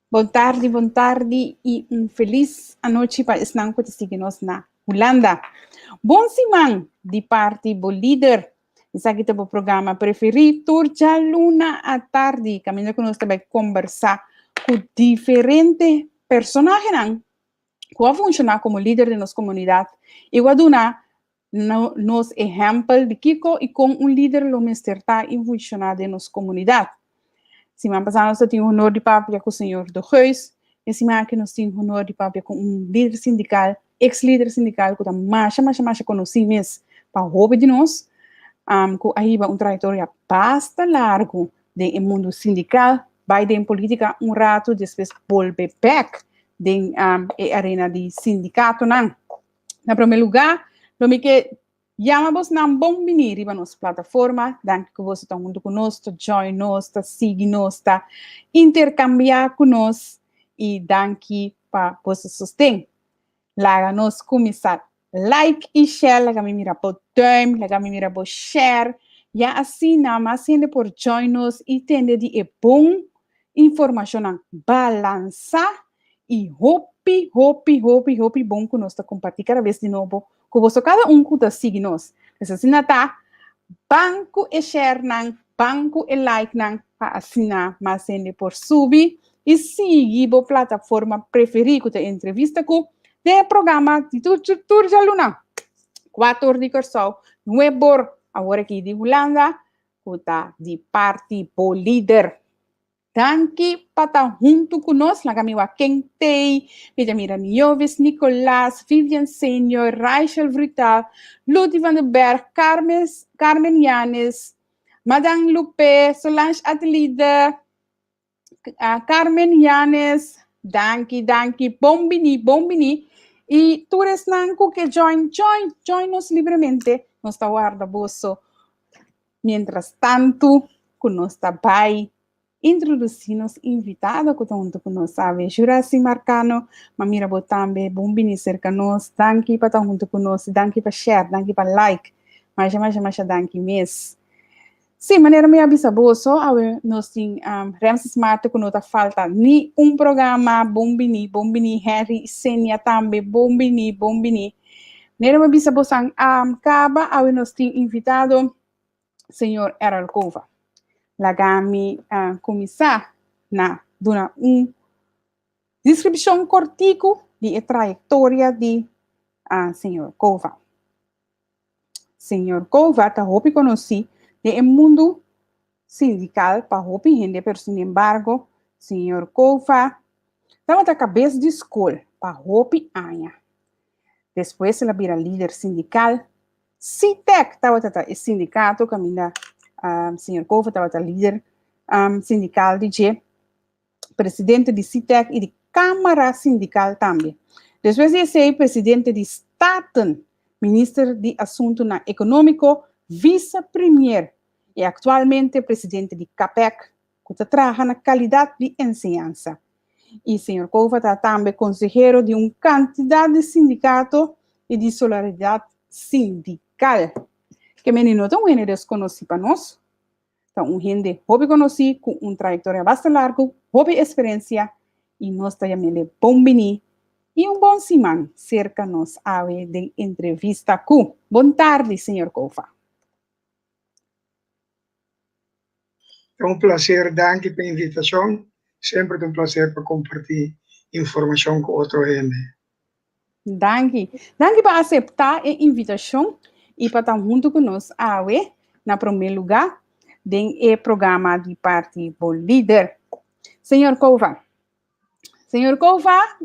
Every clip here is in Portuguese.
Boa tarde e feliz noite para os que seguimos na Holanda. Bom semana de parte do líder. Esse aqui é o programa preferido, Turja Luna à tarde. Caminho que nós também conversar com diferentes personagens que vão funcionar como líder de nossa comunidade. E vou dar nos exemplo de Kiko e como líder lo está em funcionar de nossa comunidade. Semana passada nós tínhamos o honor de papo com o senhor do Reus, e semana que nós tínhamos o honor de papo com líder sindical, ex-líder sindical, que está mais conhecido mesmo para o hobby de nós, que aí vai trajetória bastante largo do mundo sindical, vai em política rato, depois volve back em arena de sindicato. Na primeiro lugar, lo que chamamos na bom venir para nossa plataforma, danke que você está junto conosco, join nós, está seguir nós, está intercambiar conosco e danke para você sustento. Lá nós começar like e share, lá me mira por time, lá me mira por share, e assim na mais ainda por join nós e tende de bom informação balança e hopi bom que nós está compartilhando cada vez de novo com você cada que está seguindo nós. Então, assim, tá banco e share banco e like para assinar mais ainda por subir e seguir a plataforma preferida da entrevista com o programa de Turja Luna. 4 horas de corso, 9 horas agora aqui de Holanda, que está de parte do líder. Danke para junto conosco, na minha Kentei, Mira Nioves, Nicolás, Vivian Senior, Rachel Vrital, Ludi van den Berg, Carmen Yanes, Madame Lupe, Solange Adelide, Carmen Yanes, danke, bombini, e tu eres nanco que join nos livremente, nos está guarda bolso. Mientras tanto, que nos está bai, introduzimos invitado que junto com nós, sabe, Juraci Marcano, Mamira Botambe, bombini cerca nós, danke para junto com nós, danke para share, danke para like, mas danke mesmo. Sim, maneira meio abisaboso, nós temos Ramses Marta que não está falta nem programa, bombini, Harry, Senia também, bombini. Maneira meio abisaboso, acaba, nós temos invitado senhor Errol Kova. Lagami começar na dona descrição cortico de trajetória de senhor Kova. Senhor Kova está hopi conhecido de mundo sindical para hopi gente, pero sin embargo, senhor Kova estava na cabeça de escola para hopi anos. Depois ela vira líder sindical. CITEC estava no sindicato, caminha senhor Kova estava líder sindical de presidente de CITEC e de Câmara Sindical também. Depois de ser presidente de Staten, ministro de Assunto Econômico, vice-premier e atualmente presidente de CAPEC, que trabalha na qualidade de ensinança. E senhor Kova está também conselheiro de quantidade de sindicato e de solidariedade sindical. Que menino tão bem desconhecido para nós. Então, gente hobby conhecido com trajetória bastante larga, hobby experiência, e nós também bom venir e bom semana cerca nos ave de entrevista com. Boa tarde, senhor Kova. É prazer, danke pela invitação. Sempre um prazer para compartilhar informação com outro gente. Danke por aceitar a invitação e para estar junto conosco, na primeiro lugar, do programa de parte do líder. Senhor Kova,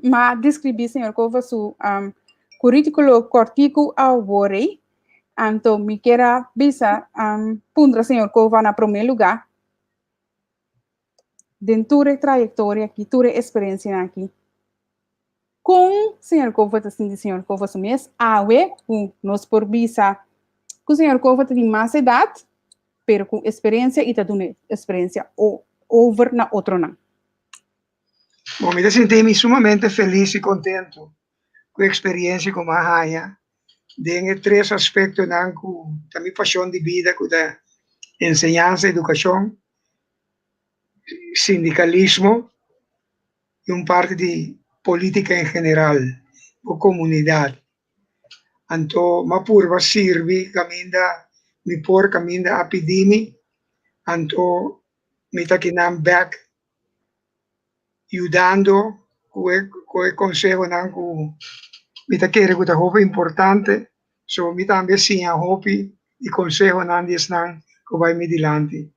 mas descrevi, senhor Kova, seu currículo cortico ao vorei, então me quero bisa pundra senhor Kova na primeiro lugar, dentro da trajetória aqui, tua experiência aqui. Com o senhor Kova, assim, senhor Kova, com nós por visa, com o senhor Kova tem mais idade, pero com experiência e tem uma experiência over na outra não. Bom, me senti sumamente feliz e contente com a experiência com a Raia. Tem 3 aspectos da minha paixão de vida, com a ensinança e educação. sindicalismo e parte de política em geral, ou comunidade. Então, mapurva sirvi caminda, mi por caminda epidemi, então, mi takinam back, ajudando, com consejo nan ku mi takere ku ta hope importante, so mi também sim a hope e consejo nan dies nan ku vai mi dilanti.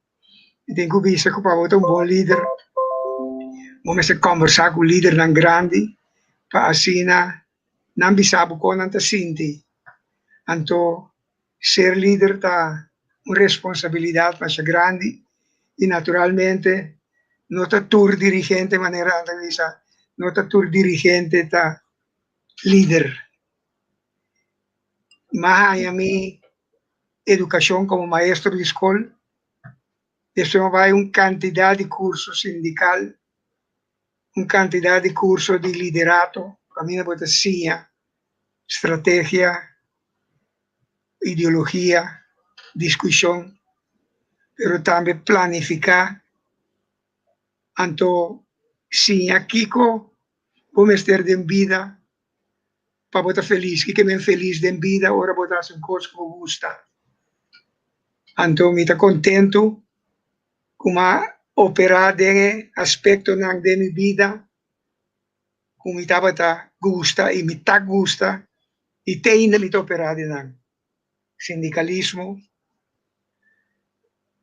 E tenho visto que para um bom líder, vamos conversar com o líder nan grande, para assim não bisabo com nanta sinti. Então, ser líder tá uma responsabilidade mais grande e naturalmente não está tur dirigente de maneira antavisa, não está tur dirigente tá líder. Mas a minha educação como maestro de escola, depois vai uma quantidade de cursos sindical, uma quantidade de cursos de liderato, caminho para cia, estratégia, ideologia, discussão, pero também planificar. Então, sim, aqui vamos ter de vida para botar feliz, que me feliz de vida, ora botar um coisa que me gusta. Então, me está contento como operar de aspecto de minha vida, como me está gusta e me está gusta, e ainda me está operar de sindicalismo,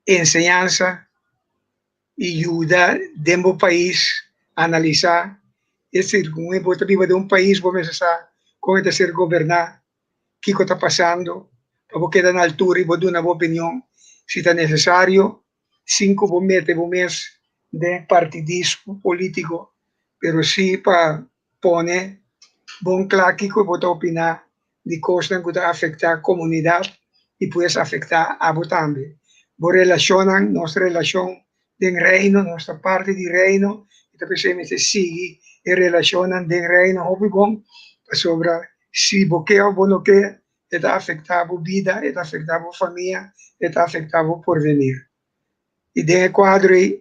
enseñanza e ajuda dentro do país a analisar. É decir, como eu vivo de um país, vamos pensar como é ser governar, o que está passando, para quedar na altura e vou dar uma opinião, se está necessário, 5 meses por mês de partidismo político, pero sim para pôr bom claro que vou opinar de coisas que vão afetar a comunidade e depois afetar a você também. Vou relacionar nossa relação de reino, nossa parte de reino, e também se sigue e relacionam de reino, houve bom, sobre se você ou não quer, está afetar a vida, está afetar a família, está afetar o porvenir. E dentro do quadro aí,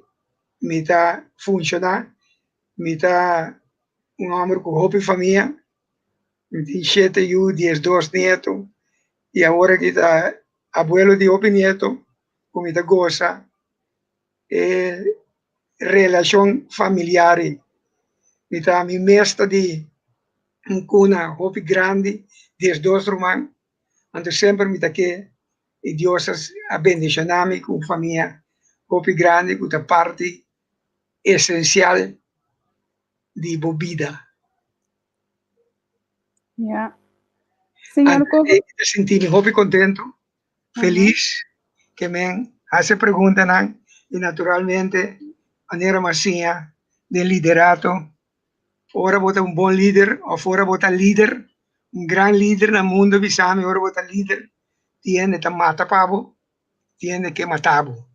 me está funcionando, me está homem com roupa e família, me tem 7 anos, 12 netos, e agora que está abuelo de 8 netos, como está goza, relação familiar, me está me mestra de uma roupa grande, 12 irmãos, então sempre me está aqui, e Deus abençoe com família, roupa grande, com a parte essencial de vida. Yeah. Senhor Cova. Me senti muito contento, feliz, que me hace pergunta, e naturalmente, maneira massinha de liderato, ora bota um bom líder, ou fora bota líder, um grande líder no mundo, bisame, ora bota líder, tiene que matar pavo, tiene que matar pavo.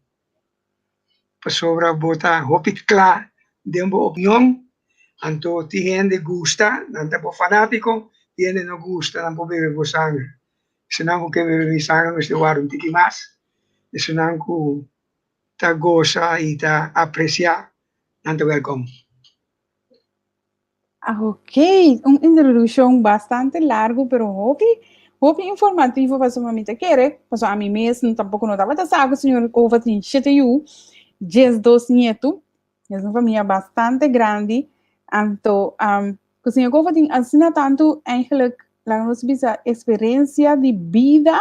Sobre bota hopit claro, dentro opinião, então tiene gusta, não é fanático, tiene no gusta, não pode beber sangue. Senão que beber sangue, não estou um tiki mais, senão que tá goza e tá apreciar, não welcome. Ok, uma introdução bastante larga, pero hope informativo para sua mamita querer, para a mim mesmo, tampouco não estava a saber, o senhor Cova tem 7 anos, 12 netos, é uma família bastante grande, então, o senhor Cova tem assim tanto, eigenlijk, lá nos bisa experiência de vida,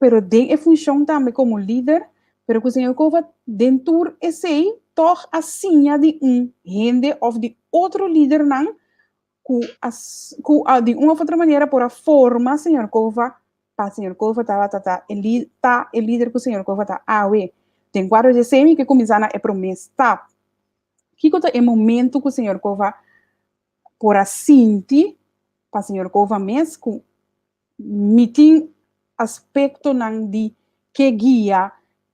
pero tem a função também como líder, pero o senhor Cova dentro esse toch assim de gente of de outro líder não de uma outra maneira por a forma senhor Cova para senhor Cova tá el líder que o senhor Cova tá tem quadro de semi que começar é promessa tá que é momento que o senhor Cova por assim para senhor Cova mesmo meeting aspecto não de que guia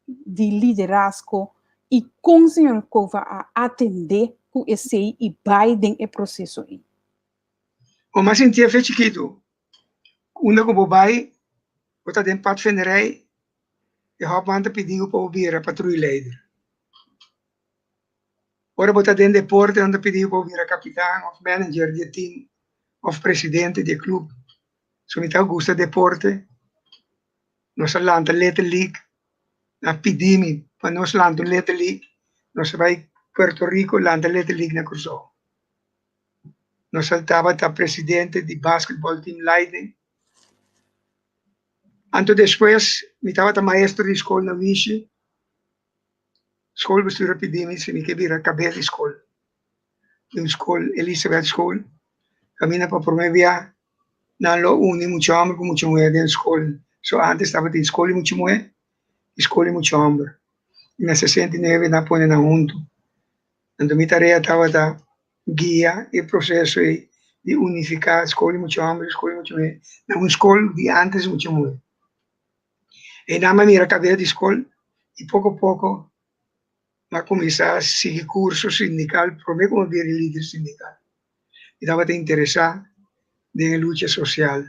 de liderazgo e com o senhor Cova a atender com esse e vai dentro do processo aí. O mais sentia foi chiquito. Quando eu vai, eu tá dentro parte federal, e eu manda pedindo para ouvir a patrulha líder. Ora bota den deporte, dan pediu para vir a capitão, of manager de team, of presidente de clube. So me gusta deporte. Nós lanta Little League, na pedimi para nós lanta Little League. Nós vai Puerto Rico lanta Little League na Crusoe. Nós saltava a presidente de basketball team Lightning. Anto depois, me estava maestro de escola na Vichy. School bestuur pedimi, se me quebra cabeça de escola. De escola, Elizabeth School. Camina para promovia na lo uni mucho hombre con mucho mujer de escola. So antes estaba de escola mucho mujer, escola mucho hombre. En el 69 na pone na junto. Então mi tarea estava da guia e processo de unificar escola mucho hombre, escola mucho mujer. Na uma escola de antes mucho mujer. E na maneira cabeça de escola e pouco a pouco ma começar a seguir curso sindical, para mim como vir líder sindical. E estava te interessar na luta social.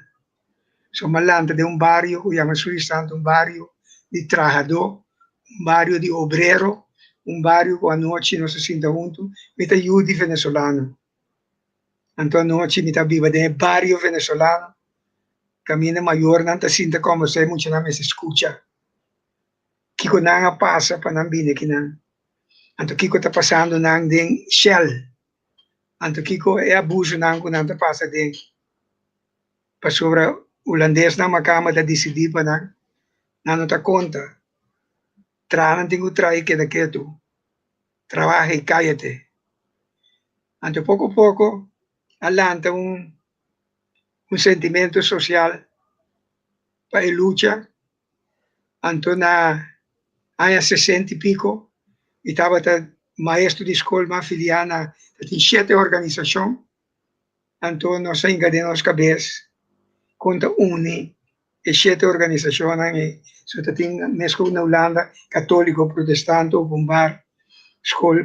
Sou malanta de barrio, que chama Suíça, barrio de trabajador, barrio de obrero, barrio que a noite nós se sinta junto, me tá ajuda venezolano. Então a noite me tá viva de barrio venezolano, caminha maior, não tá sinta como se muito não me escuta. Kiko nanga passa para não vir aqui não. Anto Kiko está passando nang ding Shell. Anto Kiko é abuso nang kung nang passa ding. Pasubra holandês na makama da decidir pa nang nano ta conta. Tranan tingo trai que daqueto. Trabaja e cállate. Anto pouco a pouco alanta sentimento social para a luta. Anto na años 60 y pico e estava maestro de escola filiana de 7 organizações. Então nós engademos cabeça contra une e 7 organizações. So tem mesmo na Holanda católico, protestante, bombar, escola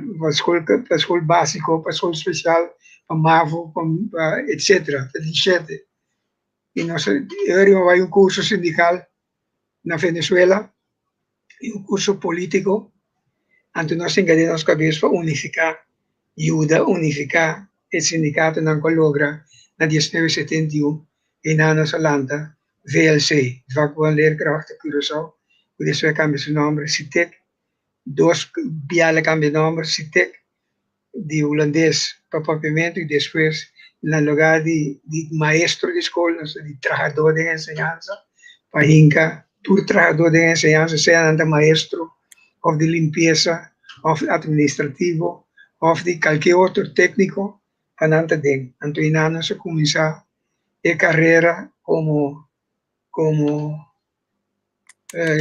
básico, para escola especial, para MAVO, etc. Tem 7. E nós vai curso sindical na Venezuela e curso político. Então nós engademos cabeça para unificar, unificar o sindicato não logra na 1971 e na nossa Holanda, VLC, Vakbond Leerkrachten Curaçao, por isso cambia seu nome, CITEC, dois biale cambia nome, CITEC, de holandês para papiamento e depois na lugar de maestro de escola, de trabalhador de enseñanza, para Inca, todo trabalhador de enseñanza, seja maestro, of de limpeza, of administrativo, of de qualquer outro técnico, para não ter. Então, inano se começar a carreira como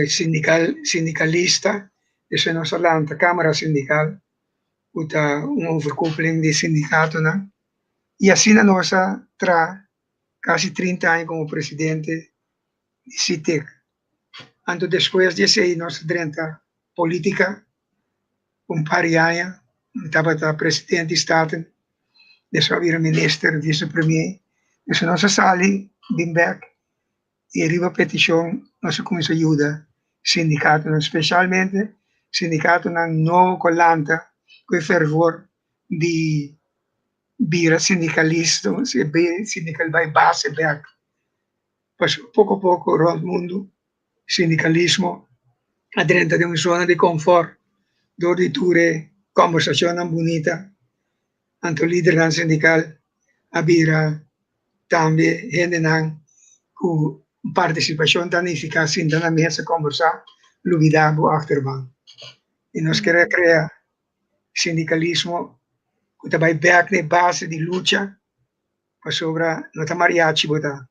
sindicalista, isso é nossa lanta, Câmara Sindical, uma overkoepeling de sindicato, né? E assim na nossa quase 30 anos como presidente de CITEC. Então, depois de ser nossa 30 política, pari anos, estava presidente de Estado, depois vir ministro, vice-premier, depois nossa sali, Bimberg, e arriba a petição, nós começamos a ajudar sindicato, especialmente sindicato na novo colanta, com fervor de vira sindicalista, sindical vai base back. Mas pouco a pouco, no mundo, sindicalismo, dentro de uma zona de confort, dove ture conversazione bonita, anto líder sindical, abira também gente com participação tão eficaz na mesa conversar, luvidar o achterban. E nós queremos criar sindicalismo que vai back na base de luta, para sobre não mariachi, bota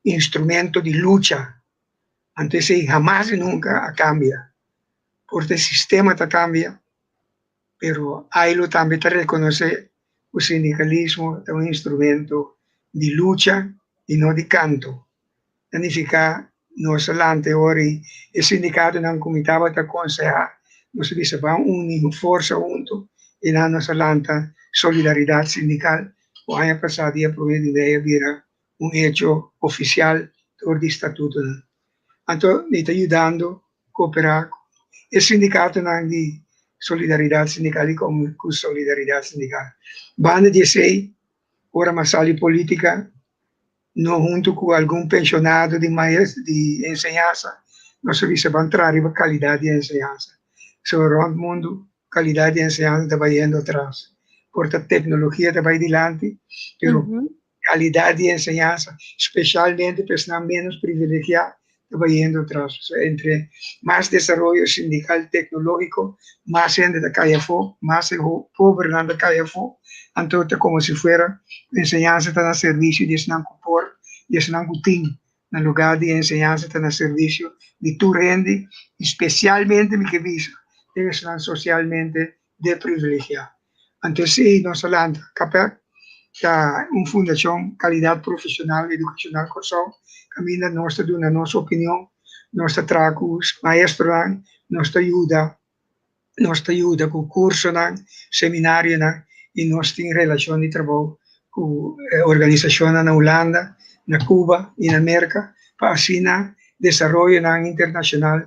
instrumento de luta. Antes jamais e nunca cambia. Porque o sistema cambia, pero aí também reconhece o sindicalismo é instrumento de luta e não de canto. Significa, nós lante ora, o sindicato não comitava a aconselhar, nós precisamos unir força junto, e na nossa lanta solidariedade sindical, o ano passado a prometer de vira hecho oficial do estatuto. Então, me está ajudando a cooperar. O sindicato de solidariedade sindical e com solidariedade sindical. Banda de sei, ora masali política, no junto com algum pensionado de maestro de enseñança, nós vamos entrar a qualidade de enseñança. Sobre o mundo, qualidade de enseñança está indo atrás. Porta tecnologia está adiante, pero qualidade de enseñança, especialmente para menos privilegiados, está indo atrás. Entre mais desenvolvimento sindical tecnológico, mais gente da calle fora, mais pobre da calle fora, então é como se fuera enseñanza está no serviço de não por, de não tem, no lugar de enseñanza está no serviço de tu rende, especialmente me que visa, de estão socialmente de privilegiado. Então, se nós falamos, capaz, uma fundação qualidade profissional educacional corsão caminha nossa na nossa opinião nossa tragos maestro nossa ajuda com curso seminário e nós tem relação de trabalho com organização na Holanda na Cuba e na América para assim desenvolvimento internacional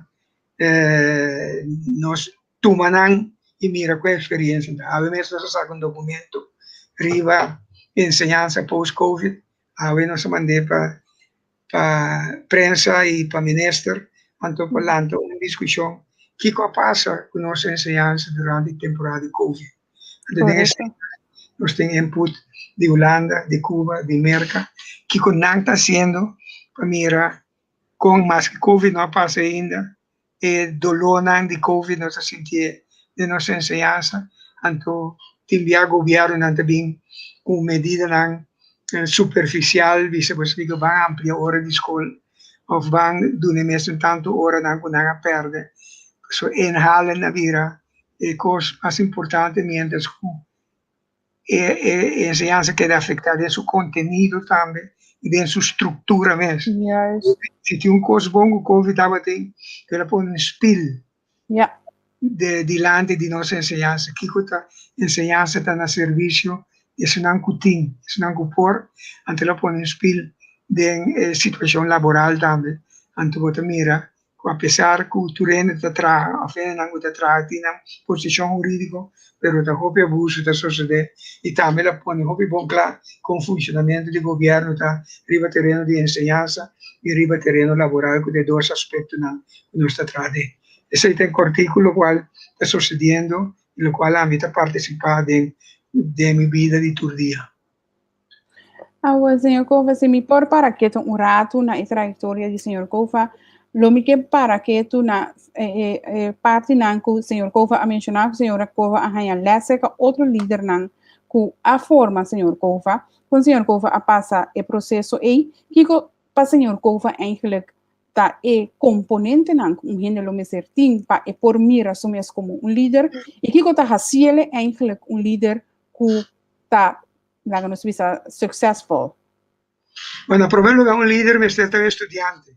nós tomamos e mira com a experiência a vezes nós sacamos documento riba enseñanza post-COVID, ahora nos mandé para prensa y para minister, anto parlando una discusión, ¿qué pasa con nuestra enseñanza durante la temporada de COVID? Entonces, nos tienen input de Holanda, de Cuba, de América, ¿qué está haciendo para mirar con más que COVID no pasa ainda, el dolor de COVID no se siente de nuestra enseñanza, anto enviar gobierno também com medida superficial, visto que van amplia hora de escola, ou van doen mesmo tanto hora que não perde. So inhalen na vida, e coisa mais importante mientras que a enseñanza queda afetada em seu conteúdo também, e em sua estrutura mesmo. Yes. Se tem coisa bom, o Covid tem que ela põe um spill. Yeah. Delante de nossa enseñanza, que a enseñanza está no serviço de não cutin, não cupor, ante ela põe um spil de situação laboral também, ante você mira, apesar que o terreno está atrás, a fé não está atrás, tem uma posição jurídica, mas está houve abuso da sociedade e também ela põe houve bom claro com o funcionamento do governo está riba terreno de enseñanza e riba terreno laboral que de dois aspectos não está atrás de. Ese es el artículo cual está sucediendo y lo cual a mí está participando de mi vida de todo día. Agora, senhor Cova, se me por para que um rato na trajetória de senhor Cova, lo me que para que tu na parte nan que senhor Cova a mencionar que senhor Cova a ganhar lessa que outro líder nan que a forma senhor Cova, com senhor Cova a passa o processo aí que para senhor Cova eigenlijk tá componente nan gênero me certinho para por mira assumes como líder e que tá haciele eigenlijk líder que tá lá no Suíça successful. Bueno, en primer lugar, un líder me está estudiante,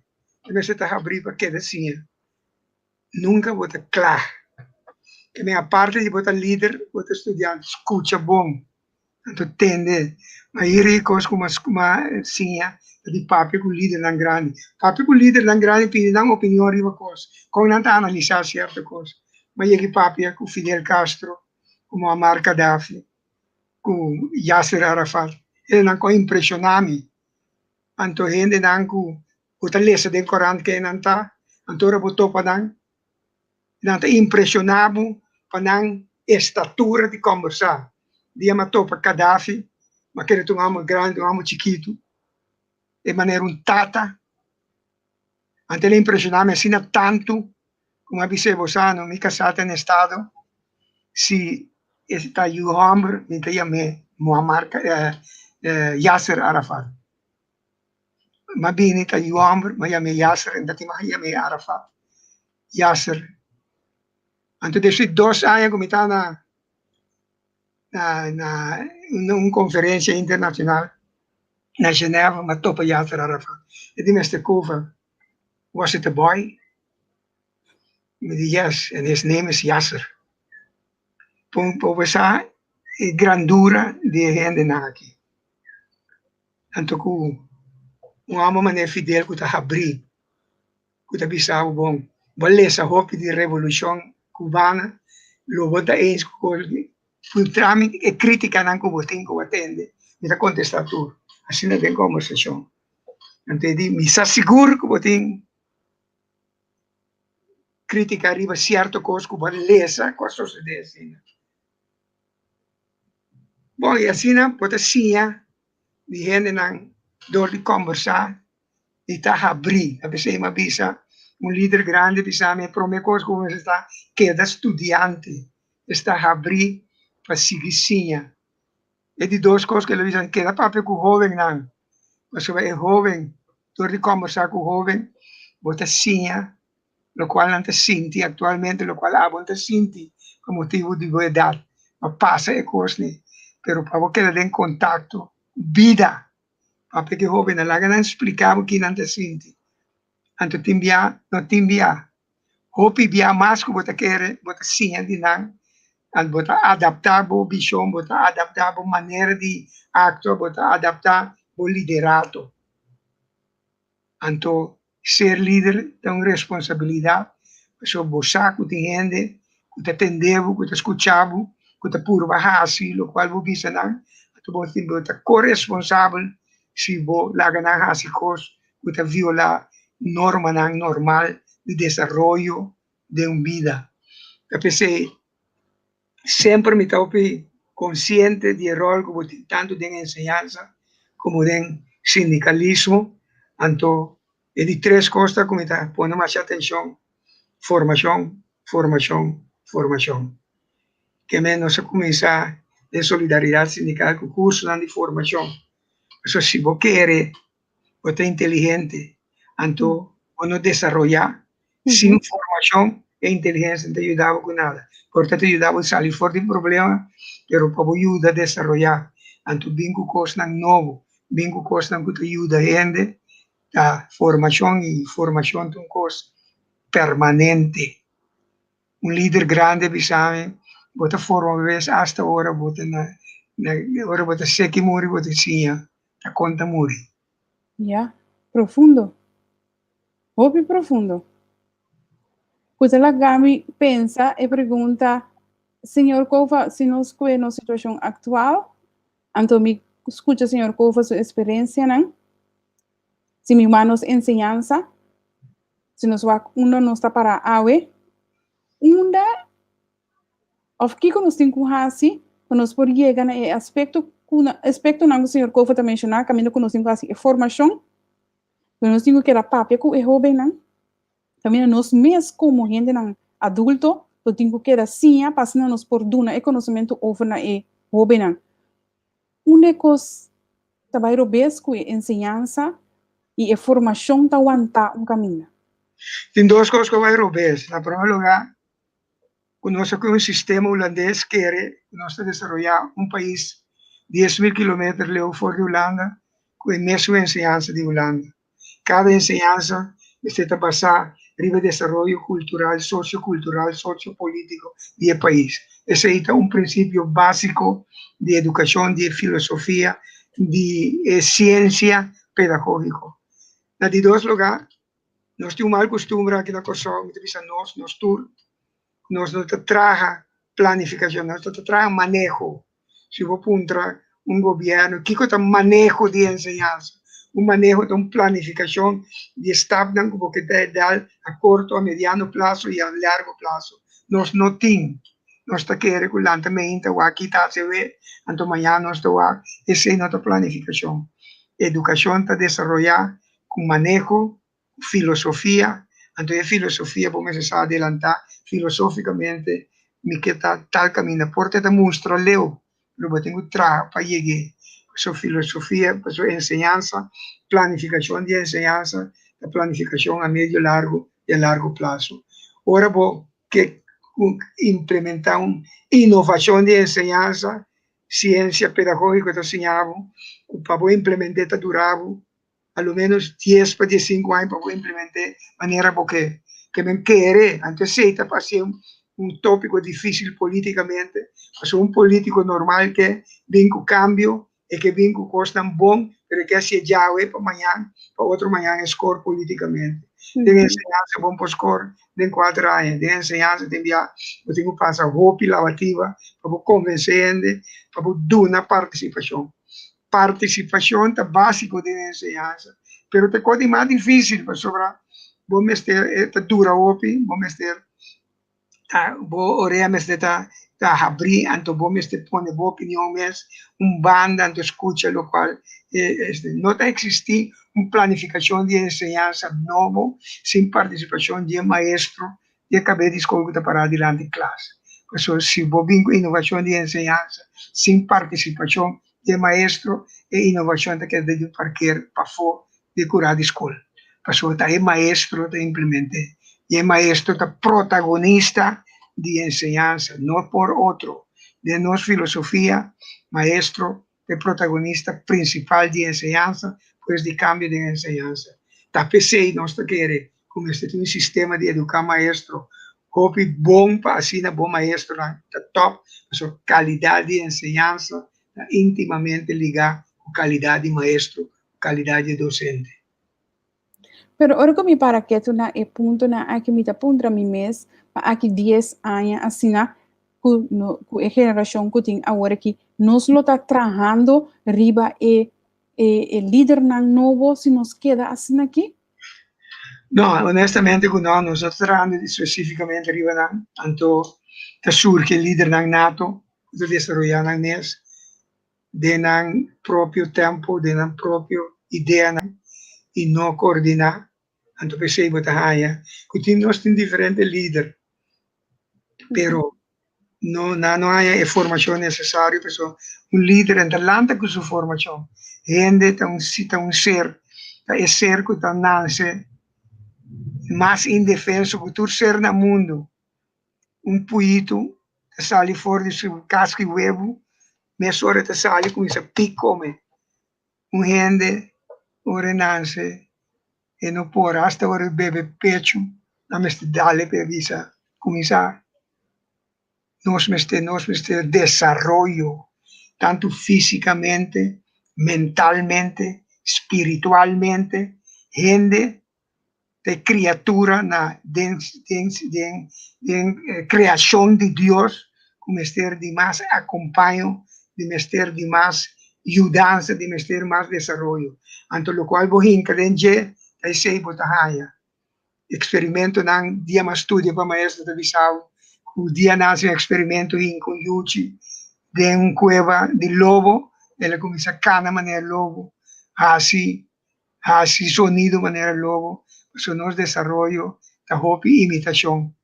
me está abrir para que decía, nunca voy a claro, que me aparte de votar líder, voy a estudiante, escucha bom, entonces tende, mas aí cosas como decía, de papi com líder lang grande. Papi com líder lang grande pede uma opinião riba coisa. Com não tá analisar certa coisa. Mas aí papi com Fidel Castro, com Muammar Gaddafi, com Yasser Arafat, ele não co impressionar-me. Anto gente não co o lesa do Corão que não tá, anto ora botou para não tá impressionado para não estatura de conversar. Dia matou para Gaddafi, mas que ele um grande, um chiquito. De maneira tata, ante ele impressionar-me assim tanto, como a Bicebosano, me casata no Estado, se está o homem, me chamei Muammar Yasser Arafat. Mas bem, está o homem, me chamei Yasser, e dati me chamei Arafat. Yasser. Ante desses 2 anos, como está na conferência internacional, na Geneva, maar top een Yasser Arafat. En die Mr. Cova, was it a boy? Yes, and his name is Yasser. Povesa grandura de gente aqui. Então, homem mané Fidel que está abrir, que está bisavo bom. Beleza, hope de revolução cubana, lo vota eens con tramite e critica anche botin ko attende mi ta contestatur assim na tem conversação antedi mi sa seguro que botin critica arriba certo coisa que pode lesa com a sociedade assim bom e assim pode sia di gente nang door di conversar e tá abrir a pessoa uma bisa líder grande bisa me promete como está que da estudante está abrir para seguir sim e de duas coisas que ele diz que dá para com o jovem não mas é jovem door di conversar com o jovem bota sim lo qual não te senti atualmente lo qual não te senti por motivo de idade mas passa e coisa pero para que ele em contato vida para que jovem lá que não explicava o que não te senti anto timbia no timbia hopi bia mais que bota querer bota sim de não and bota adaptar bo visão bota adaptar bo maneira de actuar bota adaptar bo liderato anto ser líder é uma responsabilidade so bo saco de gente que te atendeu que te escutava que te puro bahasi lo qual bo bisa não anto bo bota corresponsável se bo laga na hasi cos que te viola norma normal de desenvolvimento de uma vida. Eu pensei, sempre me estou consciente do rol que tanto de enseñanza como de sindicalismo. Então, é de três coisas que me está pondo mais atenção: formação, formação, formação. Que menos começar de solidariedade sindical com curso de formação. Isso se você quer, você é inteligente, então, não desenvolver sem formação e inteligência não te ajudava com nada. Portanto, te ajudava a sair fora do problema, pero para ajudar a desenvolver. Então, bem com coisas novas, bem com coisas que te ajudam a gente, a formação e formação é uma coisa permanente. Líder grande, sabe, você forma vez hasta agora, você agora você sei que morre, você sim, a conta morre. Yeah, profundo. Hobby profundo. Coisa lá Gami pensa e pergunta, senhor Kova, se nós conhecemos a situação atual, então me escuta, senhor Kova, sua experiência, não? Se me manos enseñanza, se nos va uno não está para awe, of que nós temos que fazer, quando nós por chegar na aspecto não o senhor Kova também mencionar, caminho que nós temos que fazer formação, quando nós temos que ir a papel com o jovem, não? Também nós mesmos como gente não adulto, nós temos que ir assim, passando nos por duna e conhecimento over na e jovem, não? Uma coisa também robês com enseñanza e a formação tá aguentar caminho. Tem duas coisas que vai robês. Na primeiro lugar, conosco que um sistema holandês quer nós desenvolver país 10.000 quilômetros leu fora de Holanda com a mesma enseñanza de Holanda. Cada enseñanza está basada em desenvolvimento cultural, sociocultural, sociopolítico do país. Esse é um princípio básico de educação, de filosofia, de ciência pedagógica. Na de dois lugares, nós temos mal costume aqui na Kosovo, nós não trabalhamos planificação, nós trabalhamos manejo. Se você encontrar governo que tem manejo de enseñanza, manejo de planificação de staff que você dar a curto, a mediano prazo e a largo prazo. Nós não temos. Nós queremos regularmente, aqui está se vê, então amanhã nós estamos, essa é a nossa planificação. Educação está desenvolvida com manejo, filosofia, então a filosofia, vamos adelantar filosoficamente, me queda tal caminho, porque te mostra leu, eu tenho que trabalhar para chegar. Sua filosofia, sua enseñanza, planificação de enseñanza, a planificação a médio largo e a largo prazo. Agora vou que implementar uma inovação de enseñanza, ciência pedagógica que ensinava, para implementar está durável, ao menos 10 para 15 anos para implementar de maneira que me querer, anteceita para ser tópico difícil politicamente, mas político normal que vem com cambio e que vem com coisa tão bom, pero que se já é para amanhã, para outro manhã score politicamente. Tem ensinança bom para score, tem 4 anos, tem ensinança, tem já, eu tenho que passar roupa lavativa, para convencer, para dar na participação. Participação é básico da ensinança, pero te coisa mais difícil para sobrar, vamos ter, dura roupa, vamos ter, bo orea mes de ta abrir, anto bo mes te pone bo opinião mes, banda, anto escucha, lo cual não está existir planificação de enseñanza novo, sem participação de maestro, de acabei de escolher para adelante classe. Por isso, se bo vinco inovação de enseñanza, sem participação de maestro, e inovação que de parquear para fora de curar de escola. Por isso, é maestro que implemente, e é maestro que protagonista de enseñanza, no por otro. De nuestra filosofía, maestro, el protagonista principal de enseñanza, pues de cambio de enseñanza. Da PC, nós quiere, como este un sistema de educar maestro, copy bom para así bom maestro, da top, so calidad de enseñanza, íntimamente ligada con calidad de maestro, calidad de docente. Pero ahora que me para que tu na e punto na aqui me tá puntra mi mes, pa aqui 10 anos assim na ku a geração que tem agora que nós lo tá trabalhando riba e líder na novo se nos queda assim aqui. No, honestamente no, non sto trabalhando specificamente arriba na, anto ta surge il leader nang nato, do desarrollar nang mes, de nang proprio tempo, de nang proprio idea nang, e non coordinar, anto percebo ta haya, kuti nós tem diferente leader, pero no haya a formação necessária, pessoa, leader en talanta com sua formação, rende ta un ser, ta é ser que ta nasce, mais indefenso que todo ser no mundo. Puito que sai fora de seu casco e huevo, mas hora que sai com esse come. Gente, ora nasce, e não pode, hasta hora bebe pecho, na meste dale per visa, começar. Nós ter desarrollo, tanto fisicamente, mentalmente, espiritualmente, gente, de criatura na criação de Deus, como ter de mais acompanho, de ter de mais ajudança, de ter mais desenvolvimento. Anto lo qual vou incluir aí sei botahaya. Experimento nang dia mais estudo para maestro da Bissau, o dia nasce experimento em Cuyuchi, de cueva de lobo, ele começa a cana maneira lobo, assim sonido maneira lobo. So nos desarrollo da hobby imitação.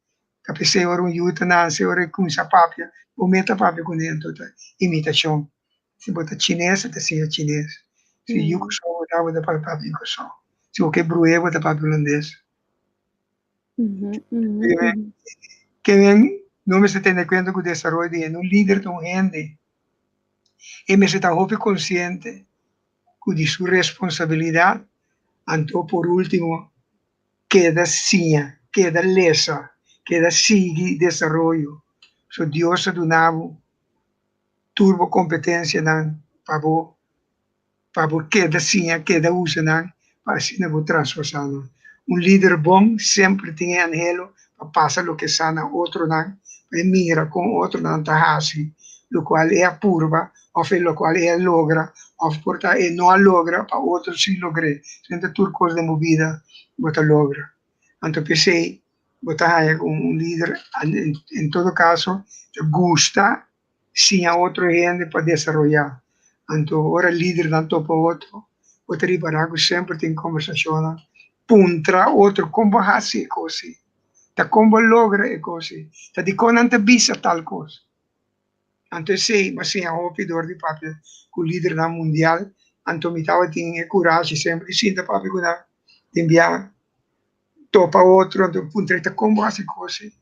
Capecei ora yuta nasce ora começa papia, o meta papia com dentro da imitação. Se bota chinês, até seja chinês. Se yuko só botava da papia yuko só. Se o que brué bota papia holandês. Que vem, não me se tem conta com o desenvolvimento de um líder tão grande. E me se está hobby consciente de sua responsabilidade, anto por último queda sinha, queda lesa, queda sigue desarrollo. So Dios ha donado turbo competência para queda sinha, queda usa para assim não transformar. Líder bom sempre tem anhelo para passar o que sana outro para mira com outro tá assim, o qual é a curva, ou o qual é logra, ou porta é não logra para outro se logre. Sente turcos de movida, bota logra. Anto pensei, botar líder, em todo caso, gusta, sim a outro gente para desenvolver. Anto, ora líder tanto para outro, outra ribarago sempre tem conversação, puntra outro, como assim, così. Ta como logra e così. Ta di con ante bisa tal cosa. Anto sei, ma sim a opidor di papel, con líder na mundial, anto mitava tinha coragem sempre, sim, ta papel com na, enviar topa outro, puntre ta como assim così.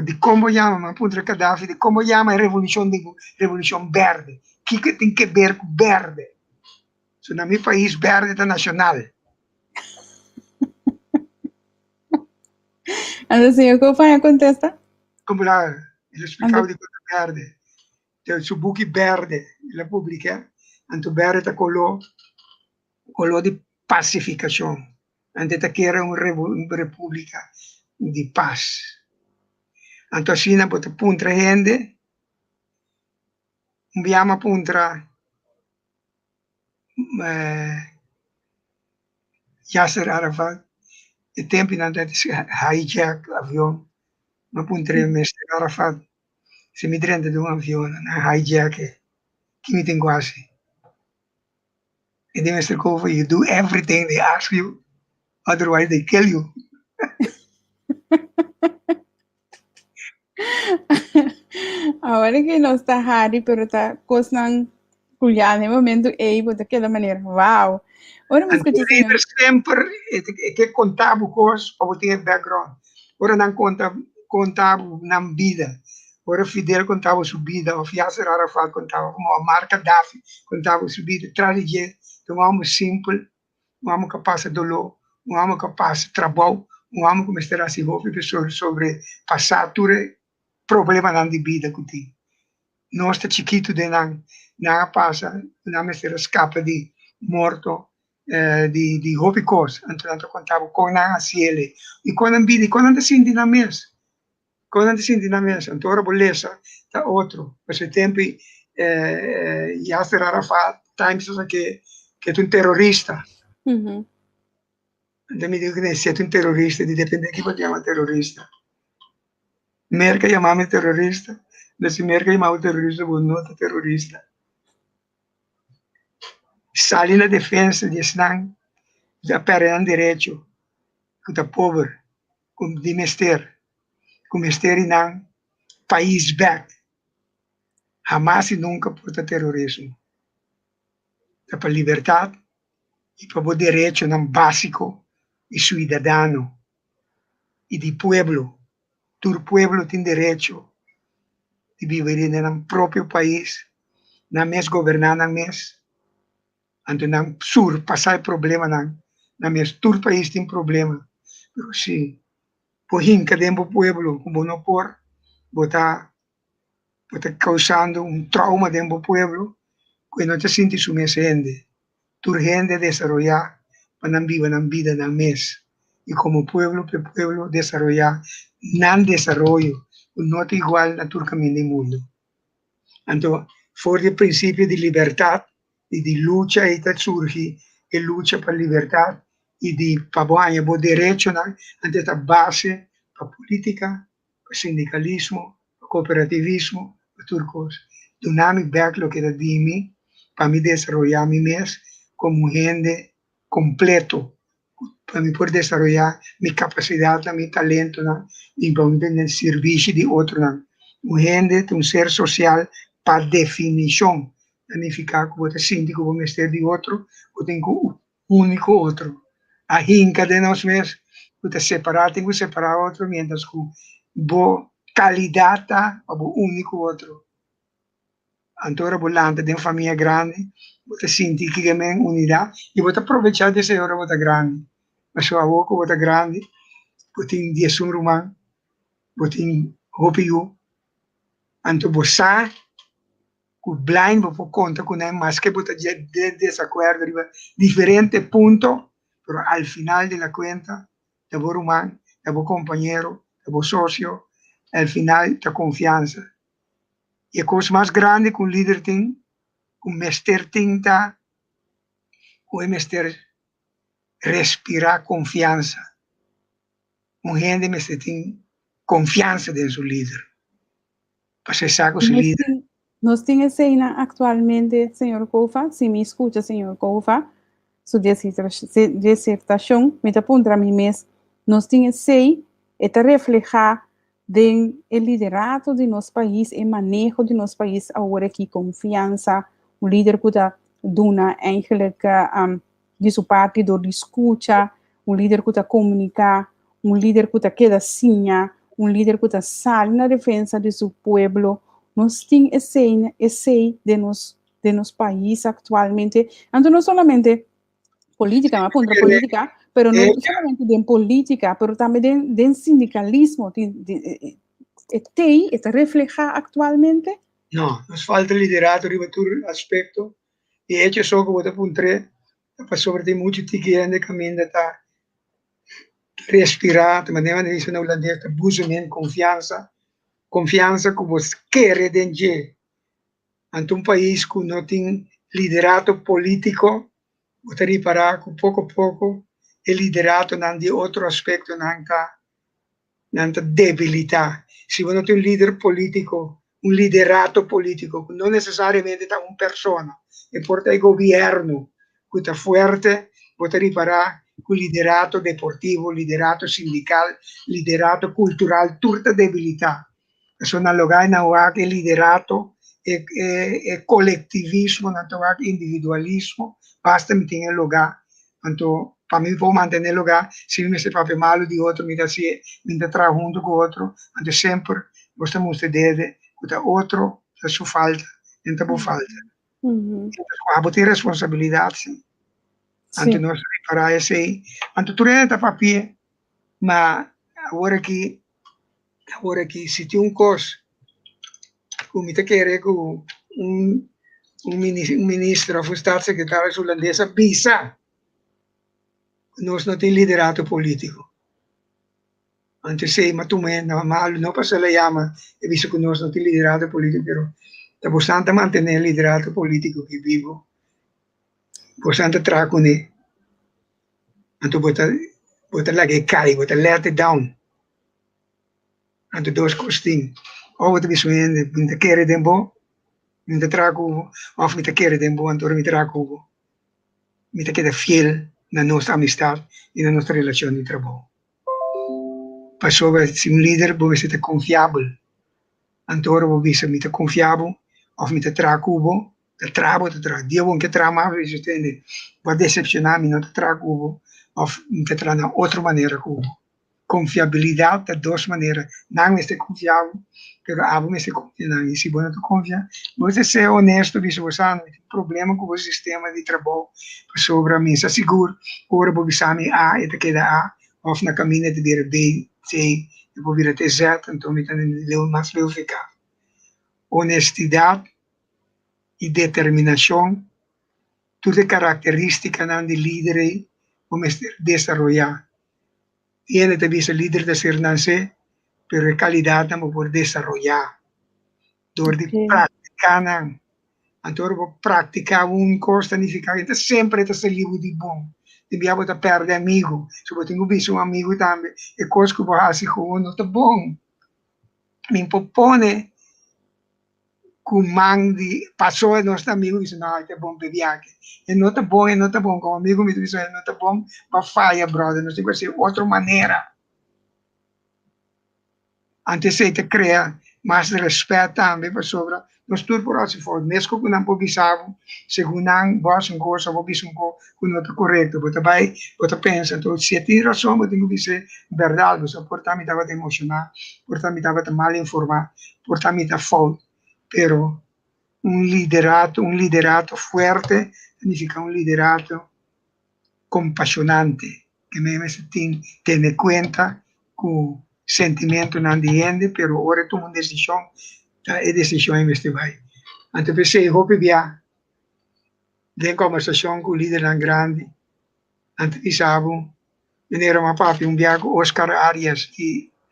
De como chama, ma puntre Gaddafi, de como chama a revolução verde. Que tem que ver com verde? So, na meu país, verde é nacional. Ano senhor, qual foi a contesta? Como lá, ele explicava de coisa verde. Então, su buchi verde, la pubblica, Anto bere ta colo di pacificazione. Ante ta quiere una república di paz. Anto China bota puntra gente, viama puntra Yasser Arafat, e tempi na dat hijack avion, ma puntra Mr. Arafat, se mi drende de un avion, na hijack, kimi tem quasi. And then Mr. Kofa, you do everything they ask you, otherwise they kill you. Ahora que não está Harry, pero está coisas culiar no momento aí, daquela maneira, uau. Ora, mas And escuta, senhor. sempre que contava coisas para ter background. Ora não contava na vida. Ora Fidel contava sua vida, ou Yasser Arafat contava, como a marca Gaddafi contava sua vida. Tradição, um homem simples, um homem capaz de dolor, um homem capaz de trabalho, um homem que mistura se envolve sobre passar tudo problema na vida que tem. Nós está chiquito de não passa, não mistura escapa de morto, di hobby course, então contava com a cielo e quando a vida, quando a senti na mesa, então a beleza tá outro, esse tempo Yasser Arafat, times que é um terrorista, então me digo que se é um terrorista, depende de que você chama terrorista. Merca chamava terrorista, se Merca chamava terrorista, você não é terrorista. Sali na defesa de Islam, da perna direito, que da pobre, como de mester em país back, jamais e nunca por terrorismo. É para liberdade e para o direito não básico e cidadano e de pueblo. Todo pueblo tem direito de viver no próprio país, na mes governar na mes, ante não passar problema na mes. Todo país tem problema, mas se por hinca dentro do pueblo, como não por, botar causando trauma dentro do pueblo, que não te sente su mes gente. Tu gente desarrollar para não viver na vida na mes. E como pueblo desarrollar não desarrollo, não é igual na todo caminho do mundo. Então, for o princípio de liberdade e de luta aí está surge, e luta para liberdade e de para o direito, ante a base para política, para sindicalismo, para cooperativismo, para tudo coisa. Dynamic backlog que da dimi para me desarrollar mi mes como gente completo, para me poder desarrollar minha capacidade, meu talento, e para me serviço de outro. Gente, um ser social, para definição, significa que você sente que você ser de outro, ou tem um único outro. A rinca de nós mesmos, você separar, tem que separar outro, mientras que boa qualidade para o único outro. Antora volante de uma família grande, você sente que é uma unidade, e você aproveitar dessa hora você grande. Mas sua boca você grande, você tem 10 romano, você tem hobby, anto você o blind você conta com ele, mas que você de desacordo de diferentes pontos, pero al final de la cuenta, de vos humano, de vos compañero, de vos socio, al final da confiança. E a coisa mais grande que um líder tem, que um mestre tem, é mestre respirar confiança. Gente mestre tem confiança em seu líder. Para ser saco seu líder. Nós temos cena atualmente, senhor Kofa, se me escuta, senhor Kofa, sua dissertação, me aponta a mim mesmo, nós temos sei, e reflejar o liderado de nosso país, o manejo de nosso país, agora que confiança, o líder que está dando eigenlijk de sua parte, do escuta, um líder que está comunicar, um líder que está queda sinha, um líder que está sal na defesa de seu povo. Nós temos esse de nosso país atualmente, então não somente política, mas contra política, pero não somente de política, pero também de sindicalismo, está reflejado atualmente? Não, nos falta liderazgo em todo aspecto, E hecho só que vou puntre, para sobre tem muito tigre caminho tá respirar, de maneira que isso na holandês, buzemen, confiança que você quer dentro. Ante um país que não tem liderato político, você reparar que pouco a pouco o liderato não de outro aspecto não debilita. Se você não tem um líder político, um liderato político, que não necessariamente está uma pessoa, e porta o governo que está forte, você reparar que o liderato deportivo, liderato sindical, liderato cultural, tudo está debilitado. Isso não lugar não há que liderato coletivismo, não há individualismo, basta me ter lugar. Então, para mim, vou manter lugar, se me se papel malo de outro, me dá se me dá junto com outro, então sempre gostamos de ter que o outro a sua falta, não tem falta. Então, há ter responsabilidade, sim. Antes nós reparar esse, antes tu renta papel, mas agora que se tem coisa, como me quer que um ministro ou staatssecretaris holandesa bisa, nós não tem liderato político. Antes sei, mas tu me não mal não passa la llama, e visto que nós não tem liderato político, pero é bastante manter liderato político que vivo, bastante trago ne, anto bota lá que cai, bota let it down, anto dois costing, ou bota bisogno de querer tempo, me trago, of me querer tempo, anto me trago, me queda fiel na nossa amistade e na nossa relação de trabalho. Pessoa, se um líder deve ser confiável, então deve ser confiável, ou me trago, dia bom que trama, você tem, vai decepcionar, me não trago, ou me trago de outra maneira, confiabilidade de duas maneiras, não é confiável, mas abo me se confiar, e se você não confia, você ser honesto, você não tem problema com o sistema de trabalho, sobre a mim, se seguro, ora você sabe A, e te queda A, ou na caminho de vir B, C, depois vir até Z, então me tem mais leu ficar. Honestidade e determinação, tudo é característica de líder, vamos desenvolver. Y él debe ser líder de ser nace, pero en calidad no por desarrollar. Door die practicar, entonces practicar un cosa significa que sempre está se livre de bom. Deviamo da perdere amigo. Se eu tenho visto um amigo também, e coisa que eu faço com não está bom. Me propõe com man de passou e nosso amigo diz não, é bom beber aqui. E não está bom, com amigo me diz não está bom, mas falha, brother, não sei que ser outra maneira. Antes de te crea mais respeito também para sobre nós tudo por assim for mesmo que não pobisavo segundo não vos um coisa vou bis um co com não correto você vai você pensa então se tem razão você tem que dizer verdade você porta me estava emocionar porta me estava mal informar porta me estava falso pero um liderato forte significa um liderato compassionante que me tem conta com sentimento não entende, pero agora toma uma decisão, é decisão em este vai. Então pensei, eu via de conversação com o líder não grande, antes pensava, era uma papi, viaje Oscar Arias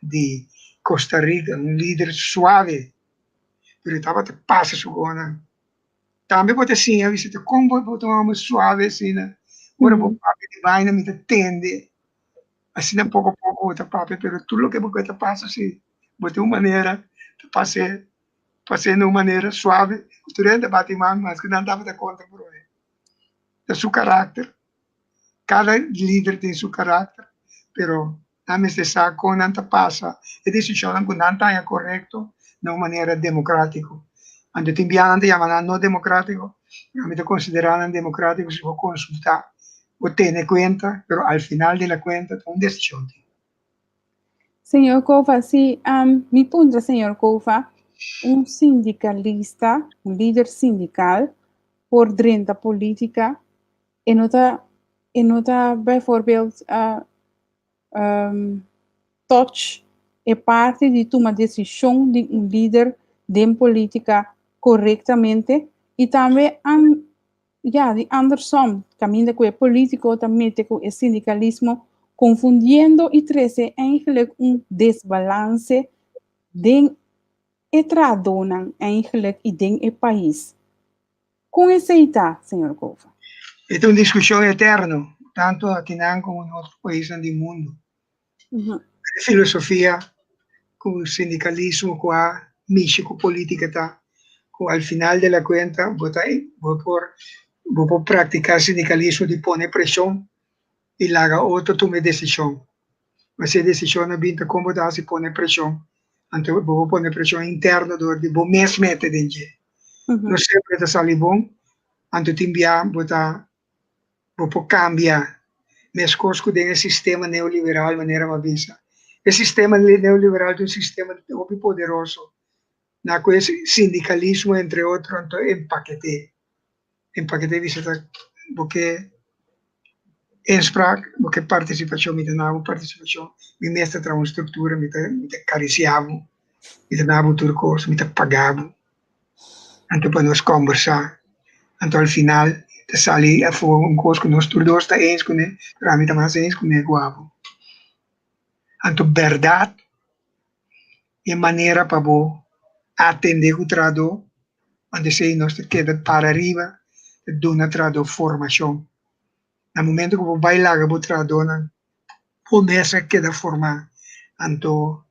de Costa Rica, líder suave, pero estava te passa sugona. Também pode assim, eu disse, como vou tomar uma suave assim, né? Agora vou papi de vaina me entende. Assim, pouco a pouco, outra papi, pero tudo que você passa, assim, de uma maneira, passei de uma maneira suave, durante bate mão, mas que não dava de conta por ele. É seu caráter. Cada líder tem seu caráter, pero a mim se sabe que não passa, a decisão que não está correto, de uma maneira democrática. Ando tem biante, chamam não democrático, a mim te consideram democrático se vou consultar. O tiene cuenta, pero al final de la cuenta es una decisión. Señor Kofa, sí, mi punto, señor Kofa, un sindicalista, un líder sindical, por dentro política, en otra bijvoorbeeld, touch, é parte de tomar decisão de líder de política corretamente e também ja, de andersom, caminda com o político, também com o sindicalismo, confundindo e trazendo eigenlijk desbalance den tradonan eigenlijk e den país. Com esse está, senhor Kova? Esta é uma discussão eterna, tanto aqui como em outros países do mundo. A filosofia, com o sindicalismo, com a mística, com a política, tá? Al final de la cuenta, vou por praticar sindicalismo de pôr pressão e larga outro tome decisão. Mas se a decisão não vinda como dá se pôr pressão, então vou pôr pressão interna do de bom mesmo mete dentro. Não sempre está sali bom, então timbia vou cambiar. Mas coisas que tem o sistema neoliberal maneira mais vista. O sistema neoliberal é um sistema muito poderoso. Na coisa sindicalismo entre outros então empaquete visita porque inspraak porque participação me dá participação me mestra tra uma estrutura me cariciavo me dá turcos me pagavo então para nós conversar então ao final te sali a for coisa que nós todos está eens com né para mim também eens com né guapo então verdade e maneira para bo atender o trado onde se nós queda para arriba de uma trado formação no momento que você vai lá que você tradona começa a queda formar então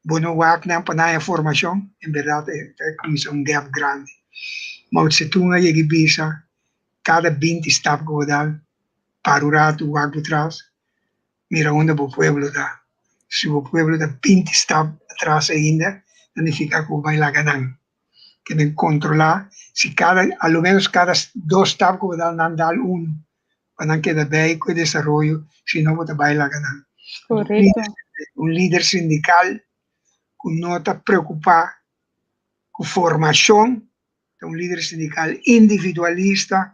bueno wak na panaya formação em verdade é um gap grande mas se tu não chega bisa cada 20 estados que você dá para o rato wak atrás mira onde o pueblo dá se o pueblo dá 20 estados atrás ainda significa que vai lá ganhar que nem controlar se ao menos cada 2 estados que você dá não dá para não quedar bem com o desenvolvimento senão você vai lá ganhar Correto. líder sindical que não está preocupado com formação, é líder sindical individualista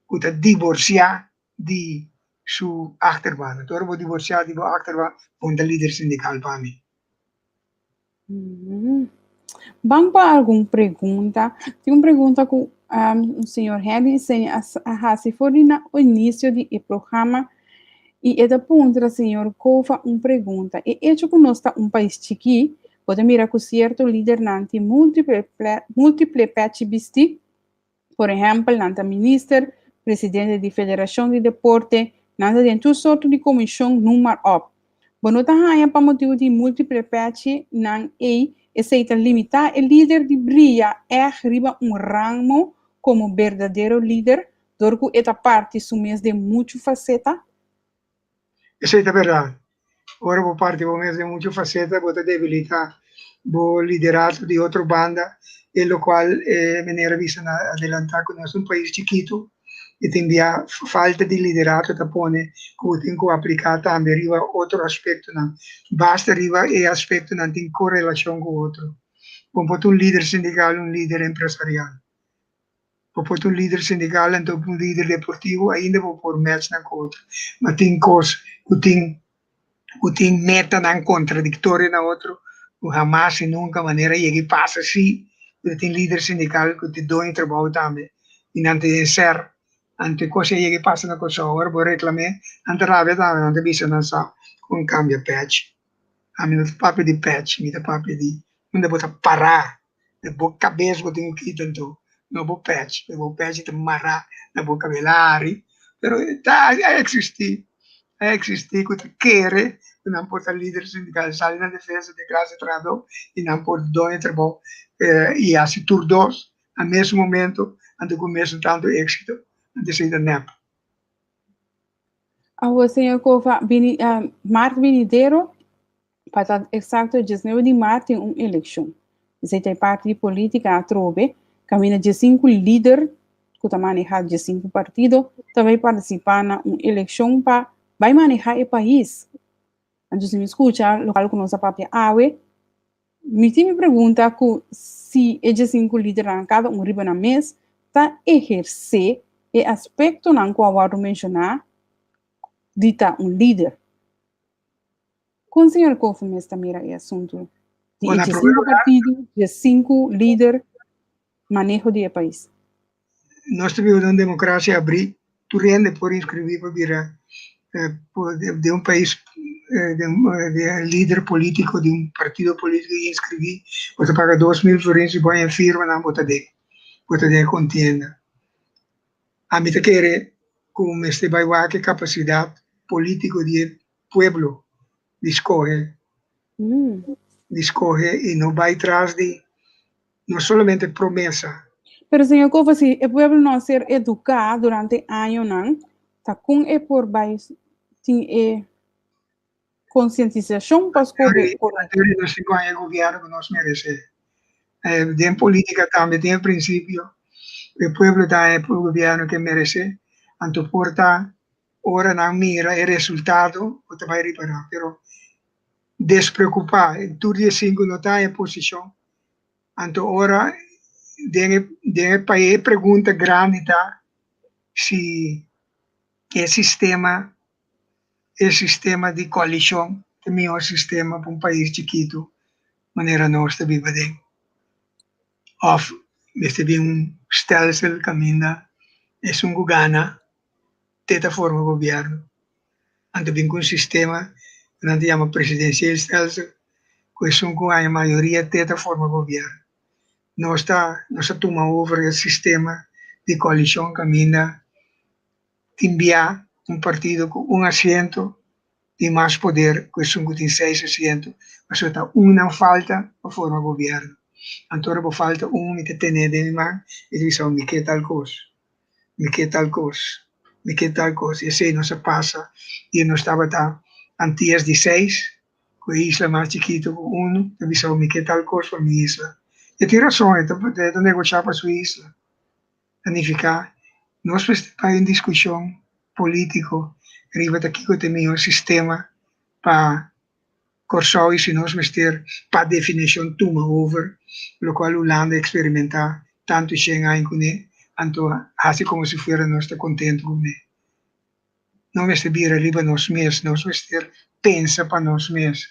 que está divorciado de sua achterban. Então, eu vou divorciar de sua achterban com o líder sindical para mim. Vamos para alguma pergunta? Tem uma pergunta que o senhor Henry se for no início do programa e é da ponta, senhor Kova, uma pergunta. E hecho que nós está um país chiqui, pode mirar que certo líder nanti múltiple patchibisti, por exemplo, nanta minister, presidente da Federação de Deporte, nanta dentro sorte de comissão número op. Bueno, tá hanya para motivo de múltiple patch nan aceita limitar o líder de brilha é arriba rango como verdadeiro líder, dorco esta parte sumes de muito faceta. Isso é verdade. Ora, por parte do mês de muita faceta, você debilita o liderado de outra banda, e o qual maneira vista adelantar que nós um país chiquito e tem falta de liderazgo da pone que tem que aplicar também riva outro aspecto não basta riva e aspecto não tem correlação com outro como um líder sindical líder empresarial como um líder sindical então um líder deportivo ainda vou por match na outro mas tem coisas que tem meta não contraditória na outro que jamais e nunca maneira e passa assim tem líder sindical que te dá trabalho também e não tem ser ante cosa che passano con ora vorrei reclamare ante la verità non devi non sa con cambia patch a mim não papo de patch me da papo de não devo parar de boca cabeça que tenho que tanto não vou patch eu vou patch de marrar na boca velari però tá existi que tu quer não pode líder sindical sai na defesa de classe trado e não pode doer trabalho e assim turdos ao mesmo momento ante começo tanto êxito decida NEP. O senhor Kova, março venideiro, para exato 19 de março, tem uma eleição. Você tem parte política a trove, caminha de 5 líderes, que está manejado de 5 partidos, também participar na uma eleição para vai manejar o país. Então, se me escuta, local que nossa própria AWE, me pergunta que se esses 5 líderes, cada um riba na mesa, está exercer e aspecto não que eu vou mencionar, dita um líder. Com o senhor Kofi esta mira e assunto de 5 partidos, de 5 líderes, manejo do país. nós vivemos uma democracia abrir, tu rende por inscrever para virar de um país, de líder político, de um partido político e inscrever, você paga 2.000 florins e põe em firma na bota de contienda. A mim quer como este vai que capacidade político de pueblo de escorrer e não vai atrás de não somente promessa. Pero senhor, como se o pueblo não ser educado durante anos, não, tá com por baixo, tem conscientização para os correto. Nós temos um governo que nós merecemos. Tem política também, tem princípio. O povo está o governo que merece. Então, porta, ora não mira o resultado, você vai reparar. Mas, despreocupar, tudo de 5 não está em posição. Então, ora, tem país pergunta grande, tá? Se o sistema de coalição também é um sistema para um país chiquito, maneira nossa viva dentro. Of, este bem stelsel caminha, é gana, teta forma governo. Anto bem um sistema, não se chama presidencial stelsel, com a maioria teta forma governo. Nós toma over o sistema de coalição caminha, enviar um partido com um assento e mais poder, que tem 6 assentos, mas está uma falta para formar governo. Então, falta me ter de mim, e diz, me quer tal coisa, me quer tal coisa, me quer tal coisa. E assim não se passa, e não estava antes de 6, com a isla mais chiquita com 1, e diz, me quer tal coisa para minha isla. E tem razão, de negociar para sua isla. Significa, nós estamos em discussão político, arriba daqui que tem um sistema para corsoy se nós ter para definição toma over, lo qual Holanda experimentar tanto Schengen com ele, tanto assim como se fosse nós está contente com ele. Não vai vir arriba nós mesmos, nós vamos ter pensa para nós mesmos,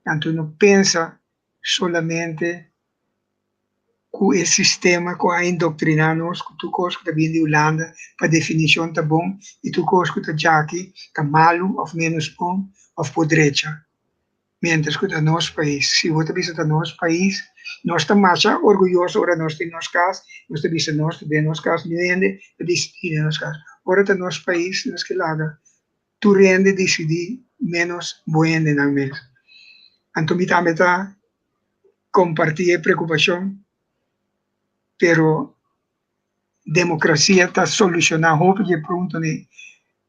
tanto não pensa solamente com esse sistema que a indoctrinar nós, que tu coisa que vem de Holanda, para definição tá bom, e tu coisa que tá aqui, tá malo, ou menos bom, ou por direita. Mientras que no nosso país, se você visita nosso país, nós estamos mais orgulhosos, ora nós temos nosso caso, nós temos nosso caso, não rende, decidir nosso caso. Ora no nosso país, nós que lá, tu rende, decidir, menos, bueno na mesmo. Então, me também está compartir a preocupação, pero democracia está solucionando, roupa de pronto, né?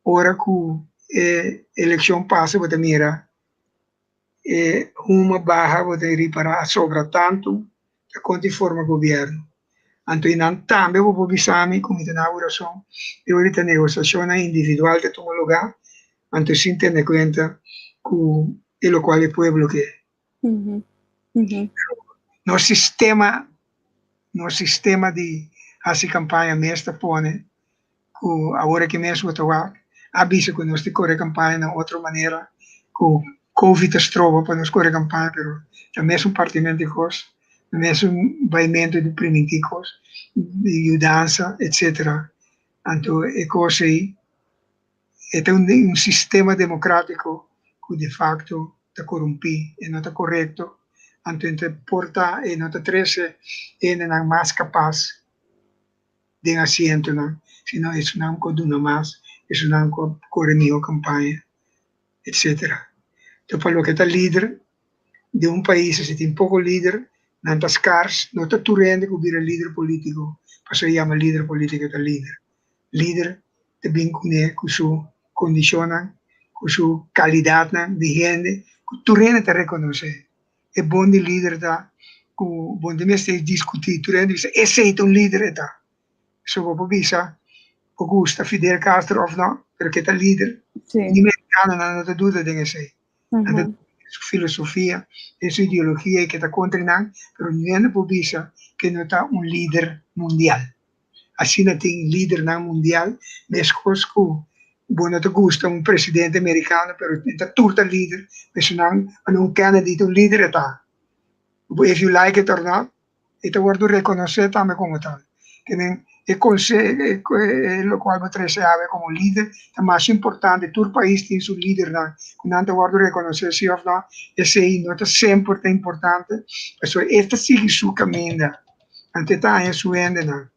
Ora que a eleição passa, você mira, uma barra você reparar sobra tanto que quando forma governo. Então, também vou avisar como de inauguração, e ahorita negociação individual que toma lugar, então sem ter em conta que o qual o pueblo quer. No sistema de fazer campanha mesmo põe, agora que mesmo estou avisa que nós temos que correr campanha de outra maneira, que Covid trova para nós correr campanha, pero também é partimento de coisas, também é baimento de primitivos, de mudança, etc. Então, é coisa aí, é um sistema democrático que de facto está corrompido e não está correto. Então, porta e não está 13 e não mais capaz de assento, senão isso não conduna mais, isso não corre melhor campanha, etc. Então, para o que está líder de um país, se tem pouco líder, não está escasso, não está turendo que vira líder político, para se chama líder político, está líder. Líder também com sua condição, com sua qualidade de gente, que turendo está reconhecer. É bom de líder, tá? Bom de mesmo discutir, turendo diz, esse é um líder, tá? Só vou avisar, Augusto, Fidel Castro, ou não, porque está líder. Ninguém não tem dúvida de isso. Su filosofia, su ideologia que está contra nada, pero ninguém pode dizer que não está um líder mundial. Assim não tem líder mundial, mas coisa que não te gusta um presidente americano, pero está turta líder, mas não Kennedy um líder está. If you like it or not, itu worth reconhecer também como tal. Que nem lo qual você sabe como líder, o mais importante, todo país tem seu líder, né? Quando guardo reconhecer se ou não, esse aí não é sempre importante, mas este sigue seu caminho, ante está em sua ende, né?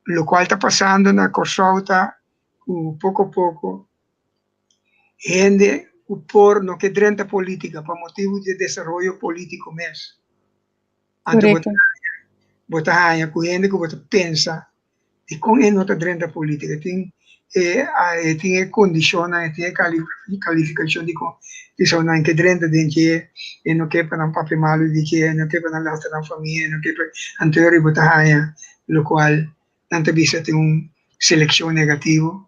Lo qual está passando na Kosovo, pouco a pouco, gente por no que drenta política, por motivo de desenvolvimento político mesmo. Ante Correcto. você hanya com gente que você pensa, e com ele não está drenta política, tem condições, tem qualificação de são não que drenta de que e não quer para um papel malo de que não quer para lastra na família, não quer para anterior você hanya, lo qual não bisa tem seleção negativo,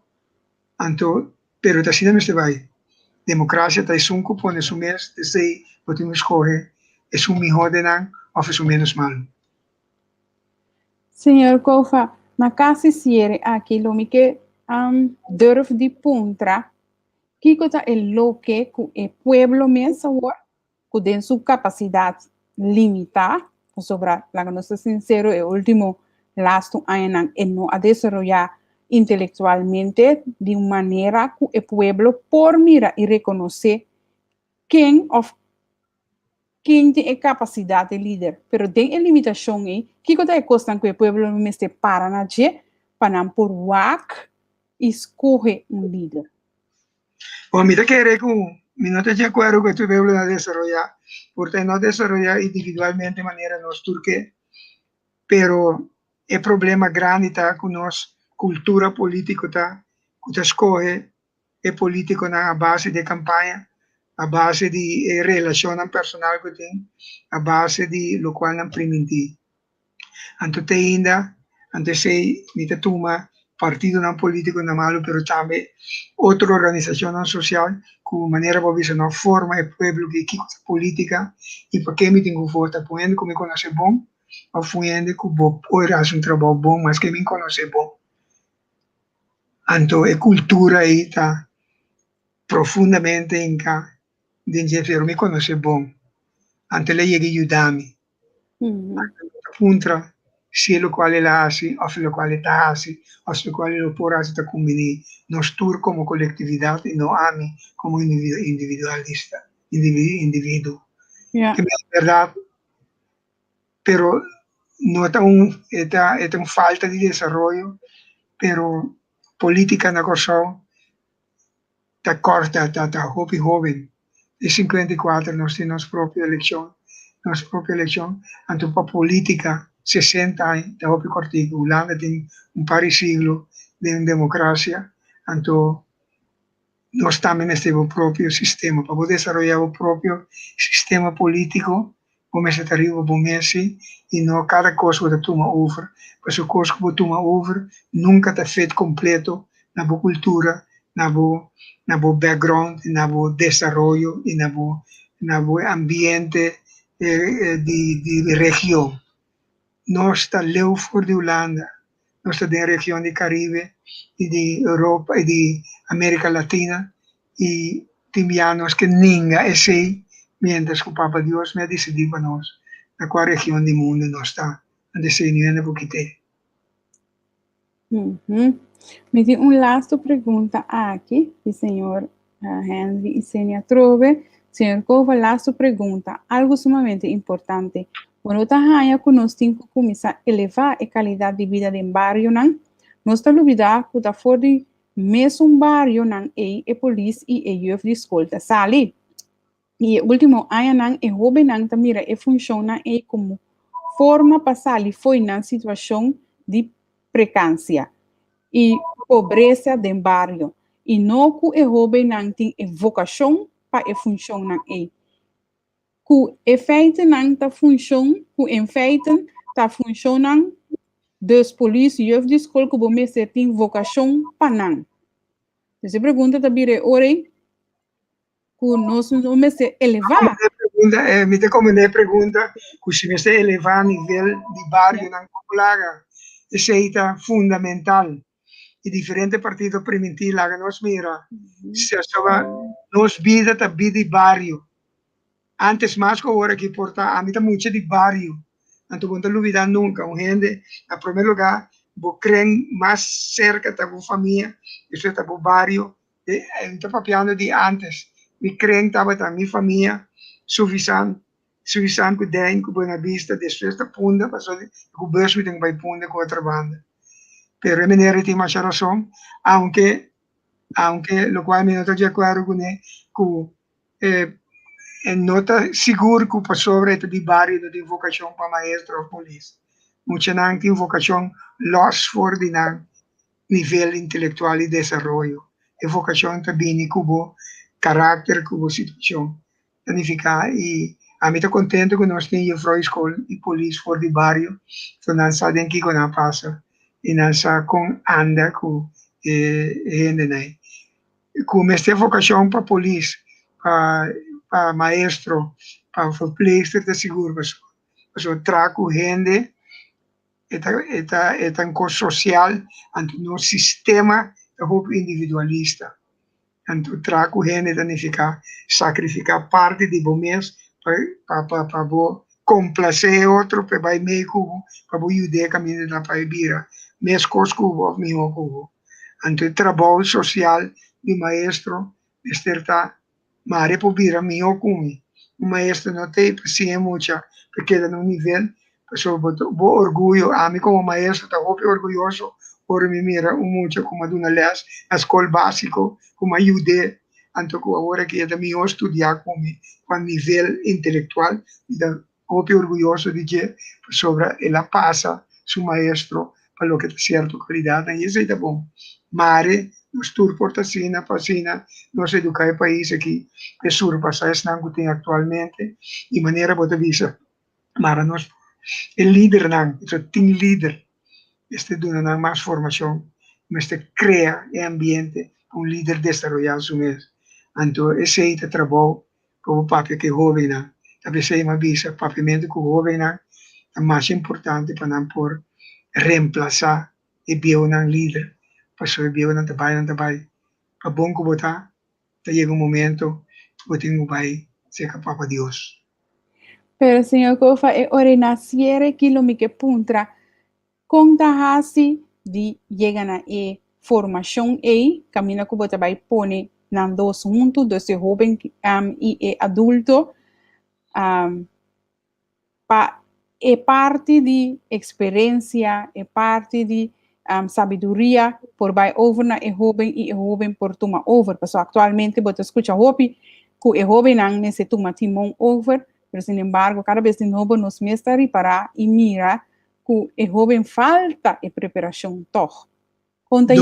anto pero tá sendo mesmo vai democracia tá um cupom isso mesmo, sei podemos escolher é um melhor de não ou é um menos malo. Senhor Kofa, na casa siere aquilo que durf de puntra, que cosa é lo que o pueblo mesmo que tem sua capacidade limitada, sobre la que nos sincero, el último lasto año no a desarrollar intelectualmente de uma maneira que o pueblo por mira e reconocer quem tem a capacidade de líder, pero tem a limitação aí, que é coisa que o pueblo não se para na je, para não por wak escolher líder. Bom, mira que no estoy de acuerdo que tu pueblo a desarrollar, porque no desarrollar individualmente de manera nos turque, pero el problema grande está con nos cultura política está, que escoge el político na base de campaña, a base de relación personal que tem, a base de lo cual não permitir. Antes ainda, antes sei, mita tuma, partido não político não malo, pero também outra organização social, com maneira para ver não forma o povo que quica política e para que me tenho votar, poendo que me conhece bom, ou poendo que vou fazer um trabalho bom, mas que me conhece bom. Então, a cultura aí está profundamente em cá, de me conhece bom. Antes ele ia ajudar-me. Contra se lo quale la hasi, o se lo quale ta hasi, o se lo quale lo può hasi ta combini, nos tur como colectividad y no ami como individualista, individuo. Yeah. Que es verdad, pero no está un falta de desarrollo, pero política na Kosovo está corta, está joven. De 54 nós temos nossa própria eleição, então para política 60 anos, está muito cortico. Holanda tem par de siglos de democracia, então nós também temos o próprio sistema. Para poder desenvolver o próprio sistema político, vamos estar arriba bom Messi, e não cada coisa que toma over, mas a coisa que toma over nunca está feito completo na boa cultura, na boa background, na boa desenvolvimento e na boa ambiente de região. Nós estamos lejos de Holanda, nós estamos na região de Caribe e de Europa e de América Latina e temos que ninguém é sei, mientras que o Papa Deus me decidiu para nós, na qual região do mundo nós estamos, onde se ninguém pode ter. Me tem last pergunta aqui, do senhor Henry e senhora Trove. Senhor Kova, last pergunta, algo sumamente importante. Quando nós temos que começar a elevar a qualidade de vida do barrio, nós estamos olvidando que fora de mesmo barrio, a polícia e a youth de escolta sali. E o último ano, a jovem também funciona como forma para sair foi na situação de precância e pobreza do barrio. E não que o jovem não tem vocação para funcionar aí. Que efeito não está funcionando, que efeito está funcionando das polícias e de escola que você tem vocação para não. Essa pergunta também ora que nós vamos elevar. Me te como ne pergunta que se me se elevar a nível de barrio na populaga, isso aí está fundamental. E diferentes partidos permitir lá que nós mira, se achava nos vida tá vida de barrio. Antes mais que agora que porta a mim tá muito de barrio. Então quando não vida nunca, gente, em primeiro lugar, vos creen más cerca de tu familia, eso está tu barrio, está papiando de antes, me creen estaba de mi familia, suficiente que den, que buena vista, después esta punta, pasó de, que bus me tengo para punta con otra banda. Pero de manera tiene más razón, aunque lo cual me nota de acuerdo con él, que no está seguro que sobre de barrio de vocação para maestro ou polícia. Muita gente tem vocação los for de nível intelectual e desenvolvimento. A vocação também como caráter, como situação. Significa, e a mim está contente que nós temos a escola e polícia for de barrio, então nós sabemos que não passa, e nós com anda com gente, né? Como esta vocação para polícia, para maestro, para verpleegster te seguro, so trago gente, é um costo social, ante no sistema é um individualista. Então trago gente significa sacrificar parte de mês para complacer outro, para vai meio cubo, para ajudar a caminho da paibira, mês costo cubo, mesmo cubo. Então trabalho social de maestro, está Mare po bira mio kumi. O maestro não tem paciência muita, porque ele no nível, pessoa bo orgulho, a mim como maestro tá orgulhoso por me mira muito como uma les, a escola básico, como ajude, anto que agora que é da meu estudar com nível intelectual, da orgulhoso de que sobre ela passa su maestro para lo que é certo qualidade, e isso é bom. Mare nos tour portacina, pasina, nos educar o país aqui, que surpassa esse não que tem atualmente, de maneira bota visa, mas nós, o líder não, o team leader, este dona mais formação, este cria o ambiente, líder desarrollar su mês. Então, esse é o trabalho como papi que jovem não, talvez seja uma visa, papimento que jovem não, é mais importante para não por reemplazar e bio não líder. Pastor bio ng tabay. Pabong ko bota, tayo yung momento, buting mo bay sa kapapa Dios. Pero Senhor, Kofa, e ore nasciere kilo mi que puntra, conta hasi de llegar na formação camina que você vai pôr nas dois juntos, dois jovem e adulto, é parte de experiência, é parte de sabedoria por vai over na jovem e jovem por tomar over. Porque atualmente você escuta hopi que jovem não necessita tomar timão over, mas sin embargo, cada vez de novo nos mestra reparar e mira que jovem falta de preparação toch. Conta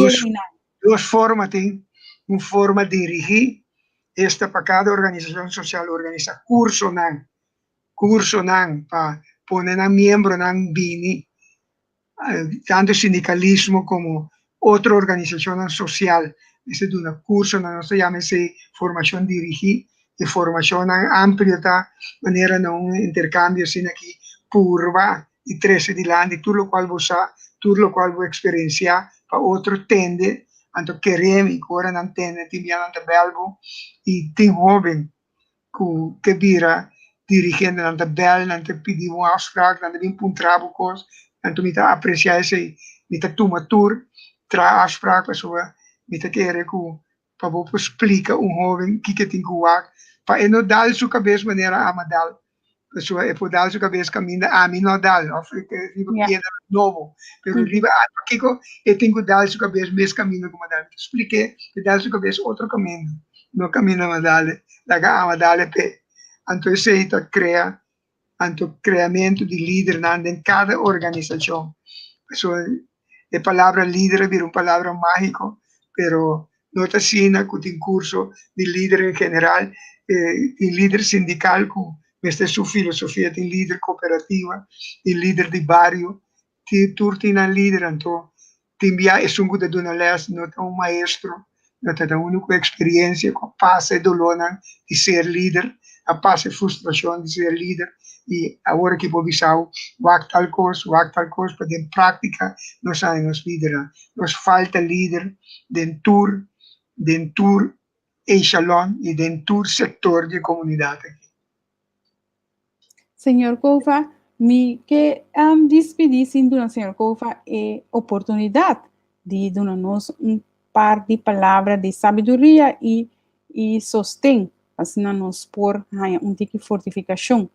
Duas formas tem, uma forma de dirigir, esta para cada organização social organiza curso não para pôr na membro não bini, tanto sindicalismo como outra organização social. Esse é um curso, não se chama-se formação dirigir, e formação ampla, de maneira não intercâmbio, assim aqui, purva, e 13 de lá, de tudo o qual você tudo o qual você experienciar, para outro tende, então queremos, agora não tende, tem bem de belgo, e tem jovem que vira dirigente na bel, não te pedir uma afspraak, não te vir para trabalho, então me tá apreciar esse, me tá tomar tour, tra afspraak, pessoa, me tá querer que para você explicar jovem que tem que fazer, para ele não dar sua cabeça maneira a mandar, pessoa é por dar sua cabeça caminho a mim não dá, África é novo, pero riba aqui eu tenho que dar sua cabeça mesmo caminho como mandar, expliquei, dar sua cabeça outro caminho, no caminho a mandar, lá a mandar pe, então isso aí tá cria, então criamento de líder em cada organização, pessoa a palavra líder vira uma palavra mágico, pero não está sina que tem curso de líder em geral, tem líder sindical com esta sua filosofia, tem líder cooperativa, tem líder de barrio, tem tudo tem líder, então tem via é um de dona les, não é um maestro, não é um com experiência, com passa e dolor de ser líder, a passa e frustração de ser líder, e agora que vou visar wak tal coisa, para ter prática, nós sabemos líder, nos falta líder dentro echelon e dentro setor de comunidade. Senhor Kofa, mi que despedir sin dona senhor Kova oportunidade de dar-nos par de palavras de sabedoria e sostém, assim nos por tique fortificação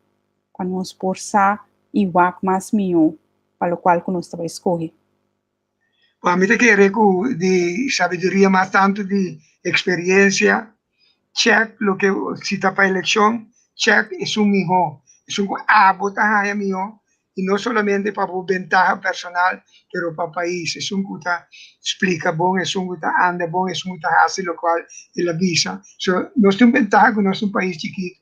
para nos forçar e wak mais melhor para o qual que nós estava escolher. Para mí te quiere de sabiduría más tanto de experiencia, check lo que si está para elección, check es un mijo, es un bota haya mijo, y no solamente para ventaja personal, pero para país, es un que explica bon, es un que anda bon, es un que hace lo cual es la visa. So, no es un ventaja que no es un país chiquito.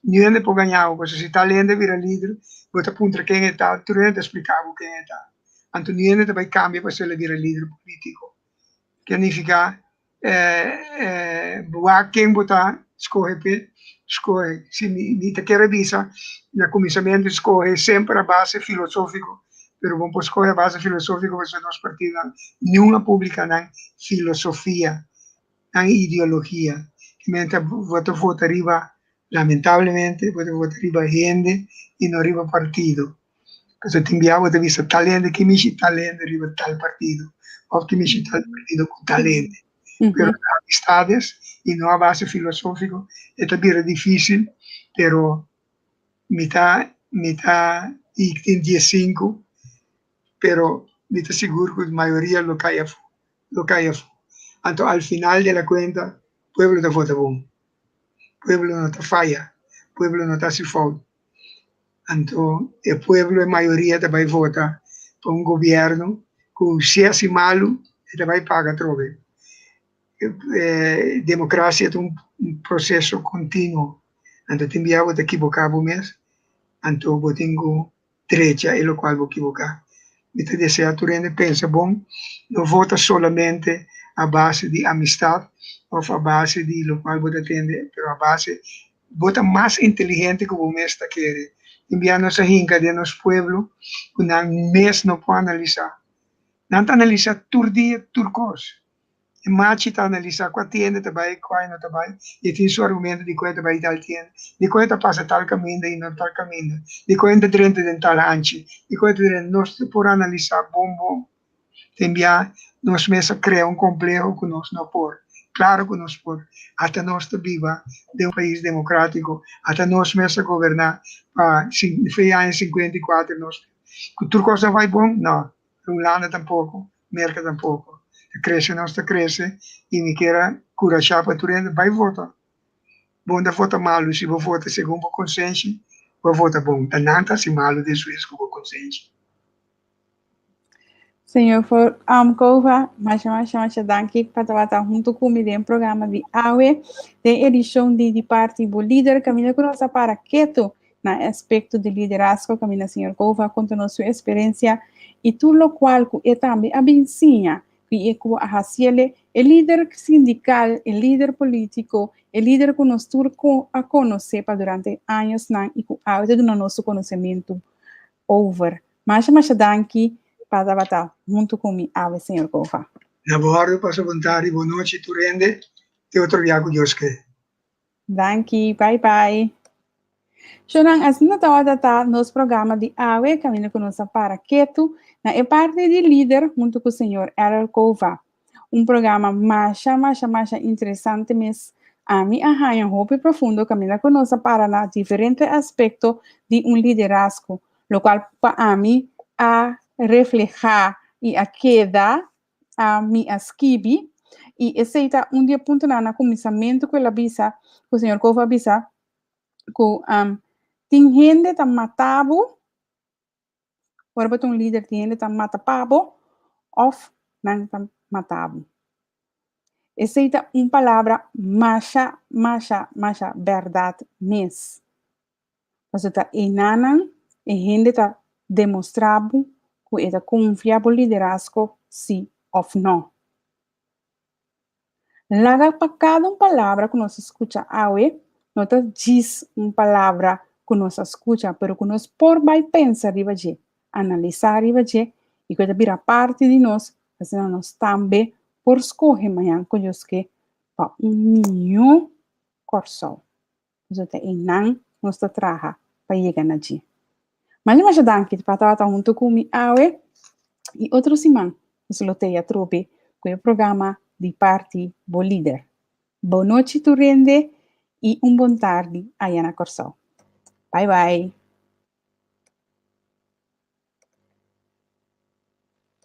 Ni donde puede ganar, pues si está leyendo vira líder, vota punto quién está, tú no te explicaba quién está. Antoniene também cambia para ser vir líder político. Que significa quem botar, escolhe. Se não te quer visa, no começamento escolhe sempre a base filosófico, pero vamos escolher a base filosófica para nós partidos. Nenhuma pública não filosofia, não ideologia. Mientras vota arriba, lamentablemente, vota arriba gente e não arriba partido. Se ti inviavo devi essere talento, che mi ci talento arriva tal partido, o che mi ci tal partido con talento. Pero amistades y no a base filosófico, es también difícil, pero mitad y en 15, pero me te seguro que la mayoría lo cae. Entonces, al final de la cuenta, pueblo te vota bon, pueblo no te falla, pueblo no te hace falta. Então, o povo, a maioria, também vota para um governo que, se é assim malo, também paga trove. Democracia é um processo contínuo. Então, tem que te equivocar mesmo. Então, eu tenho direita, e o qual vou equivocar. Então, desejar tu rende, pensa, bom, não vota solamente a base de amistade, ou a base de lo qual vou atender, mas a base, vota mais inteligente que o mesmo quer. Enviarnos a hinca de nos pueblos, una mes no puede analizar. No analiza tur día, tur cosa. E machi ta analiza qua tiende tabai, qua no tabai, e tiene su argumento di qua tabai tal tiende, di qua ta passa tal camino e non tal camino, di qua ta drente den tal anci, di qua ta drente, nos por analizar bom. Te enviar, nos mesa crea un complejo que nos no por. Claro que nos por, hasta nós viva de um país democrático, hasta nós mesmo governar para 54 nós. Cultura coisa vai bom? Não. Holanda tampouco, América tampouco. Cresce, nós cresce, e me queira curachar para tudo, vai votar. Bom, da vota malo, se vou votar segundo o consenso, vou votar bom. Da nanta se malo de Suíça com o consenso. Senhor Kova, mas danke para estar junto comigo em programa de AUE, de edição de Partido Líder, caminho com nossa para quieto, na aspecto de liderazgo, caminho Senhor Kova, conta sua experiência, e tudo o qual é também a bencinha, que é a Haciele, o líder sindical, o líder político, o líder que nós a conhecer durante anos, e que AUE do nosso conhecimento over. Mas danke, para bater junto comigo, Senhor Kova. Na boa passo vontade, boa noite, tu rende, te outro dia com Deus que. Danke, bye. Chorang, assim na tawada nos programa de AWE, caminho com nossa para quieto, na parte de líder, junto com o senhor Errol Kova. Programa mais interessante, mas a mim arranha hope profundo, caminho com nossa para na diferente aspecto de liderazgo, lo qual para mim a reflejar e a queda a mi askibi e aceita dia ponto na começamento com a visa, com o senhor Kova visa, com tem gente que matado, agora tem líder tem gente que matado, ou não tá matado. Aceita palavra macha, verdade mesmo. Você tá enanan, e gente tá demonstrado que é confiável liderazgo, sim ou não. Laga para cada palavra que nós escuta awe, não tá diz palavra que nós escuta, pero que nós por vai pensar riba de, analisar riba de, e que vira parte de nós, assim nós também por escolher manhã com Deus que para minho corso. Então, não nós trabalha para chegar na dia. Mas mais danke para estar junto comigo e outro semana nos loteia trope com o programa de Parti Bo Líder. Boa noite, tu rende, e bom tarde, Ayana Corsol. Bye bye.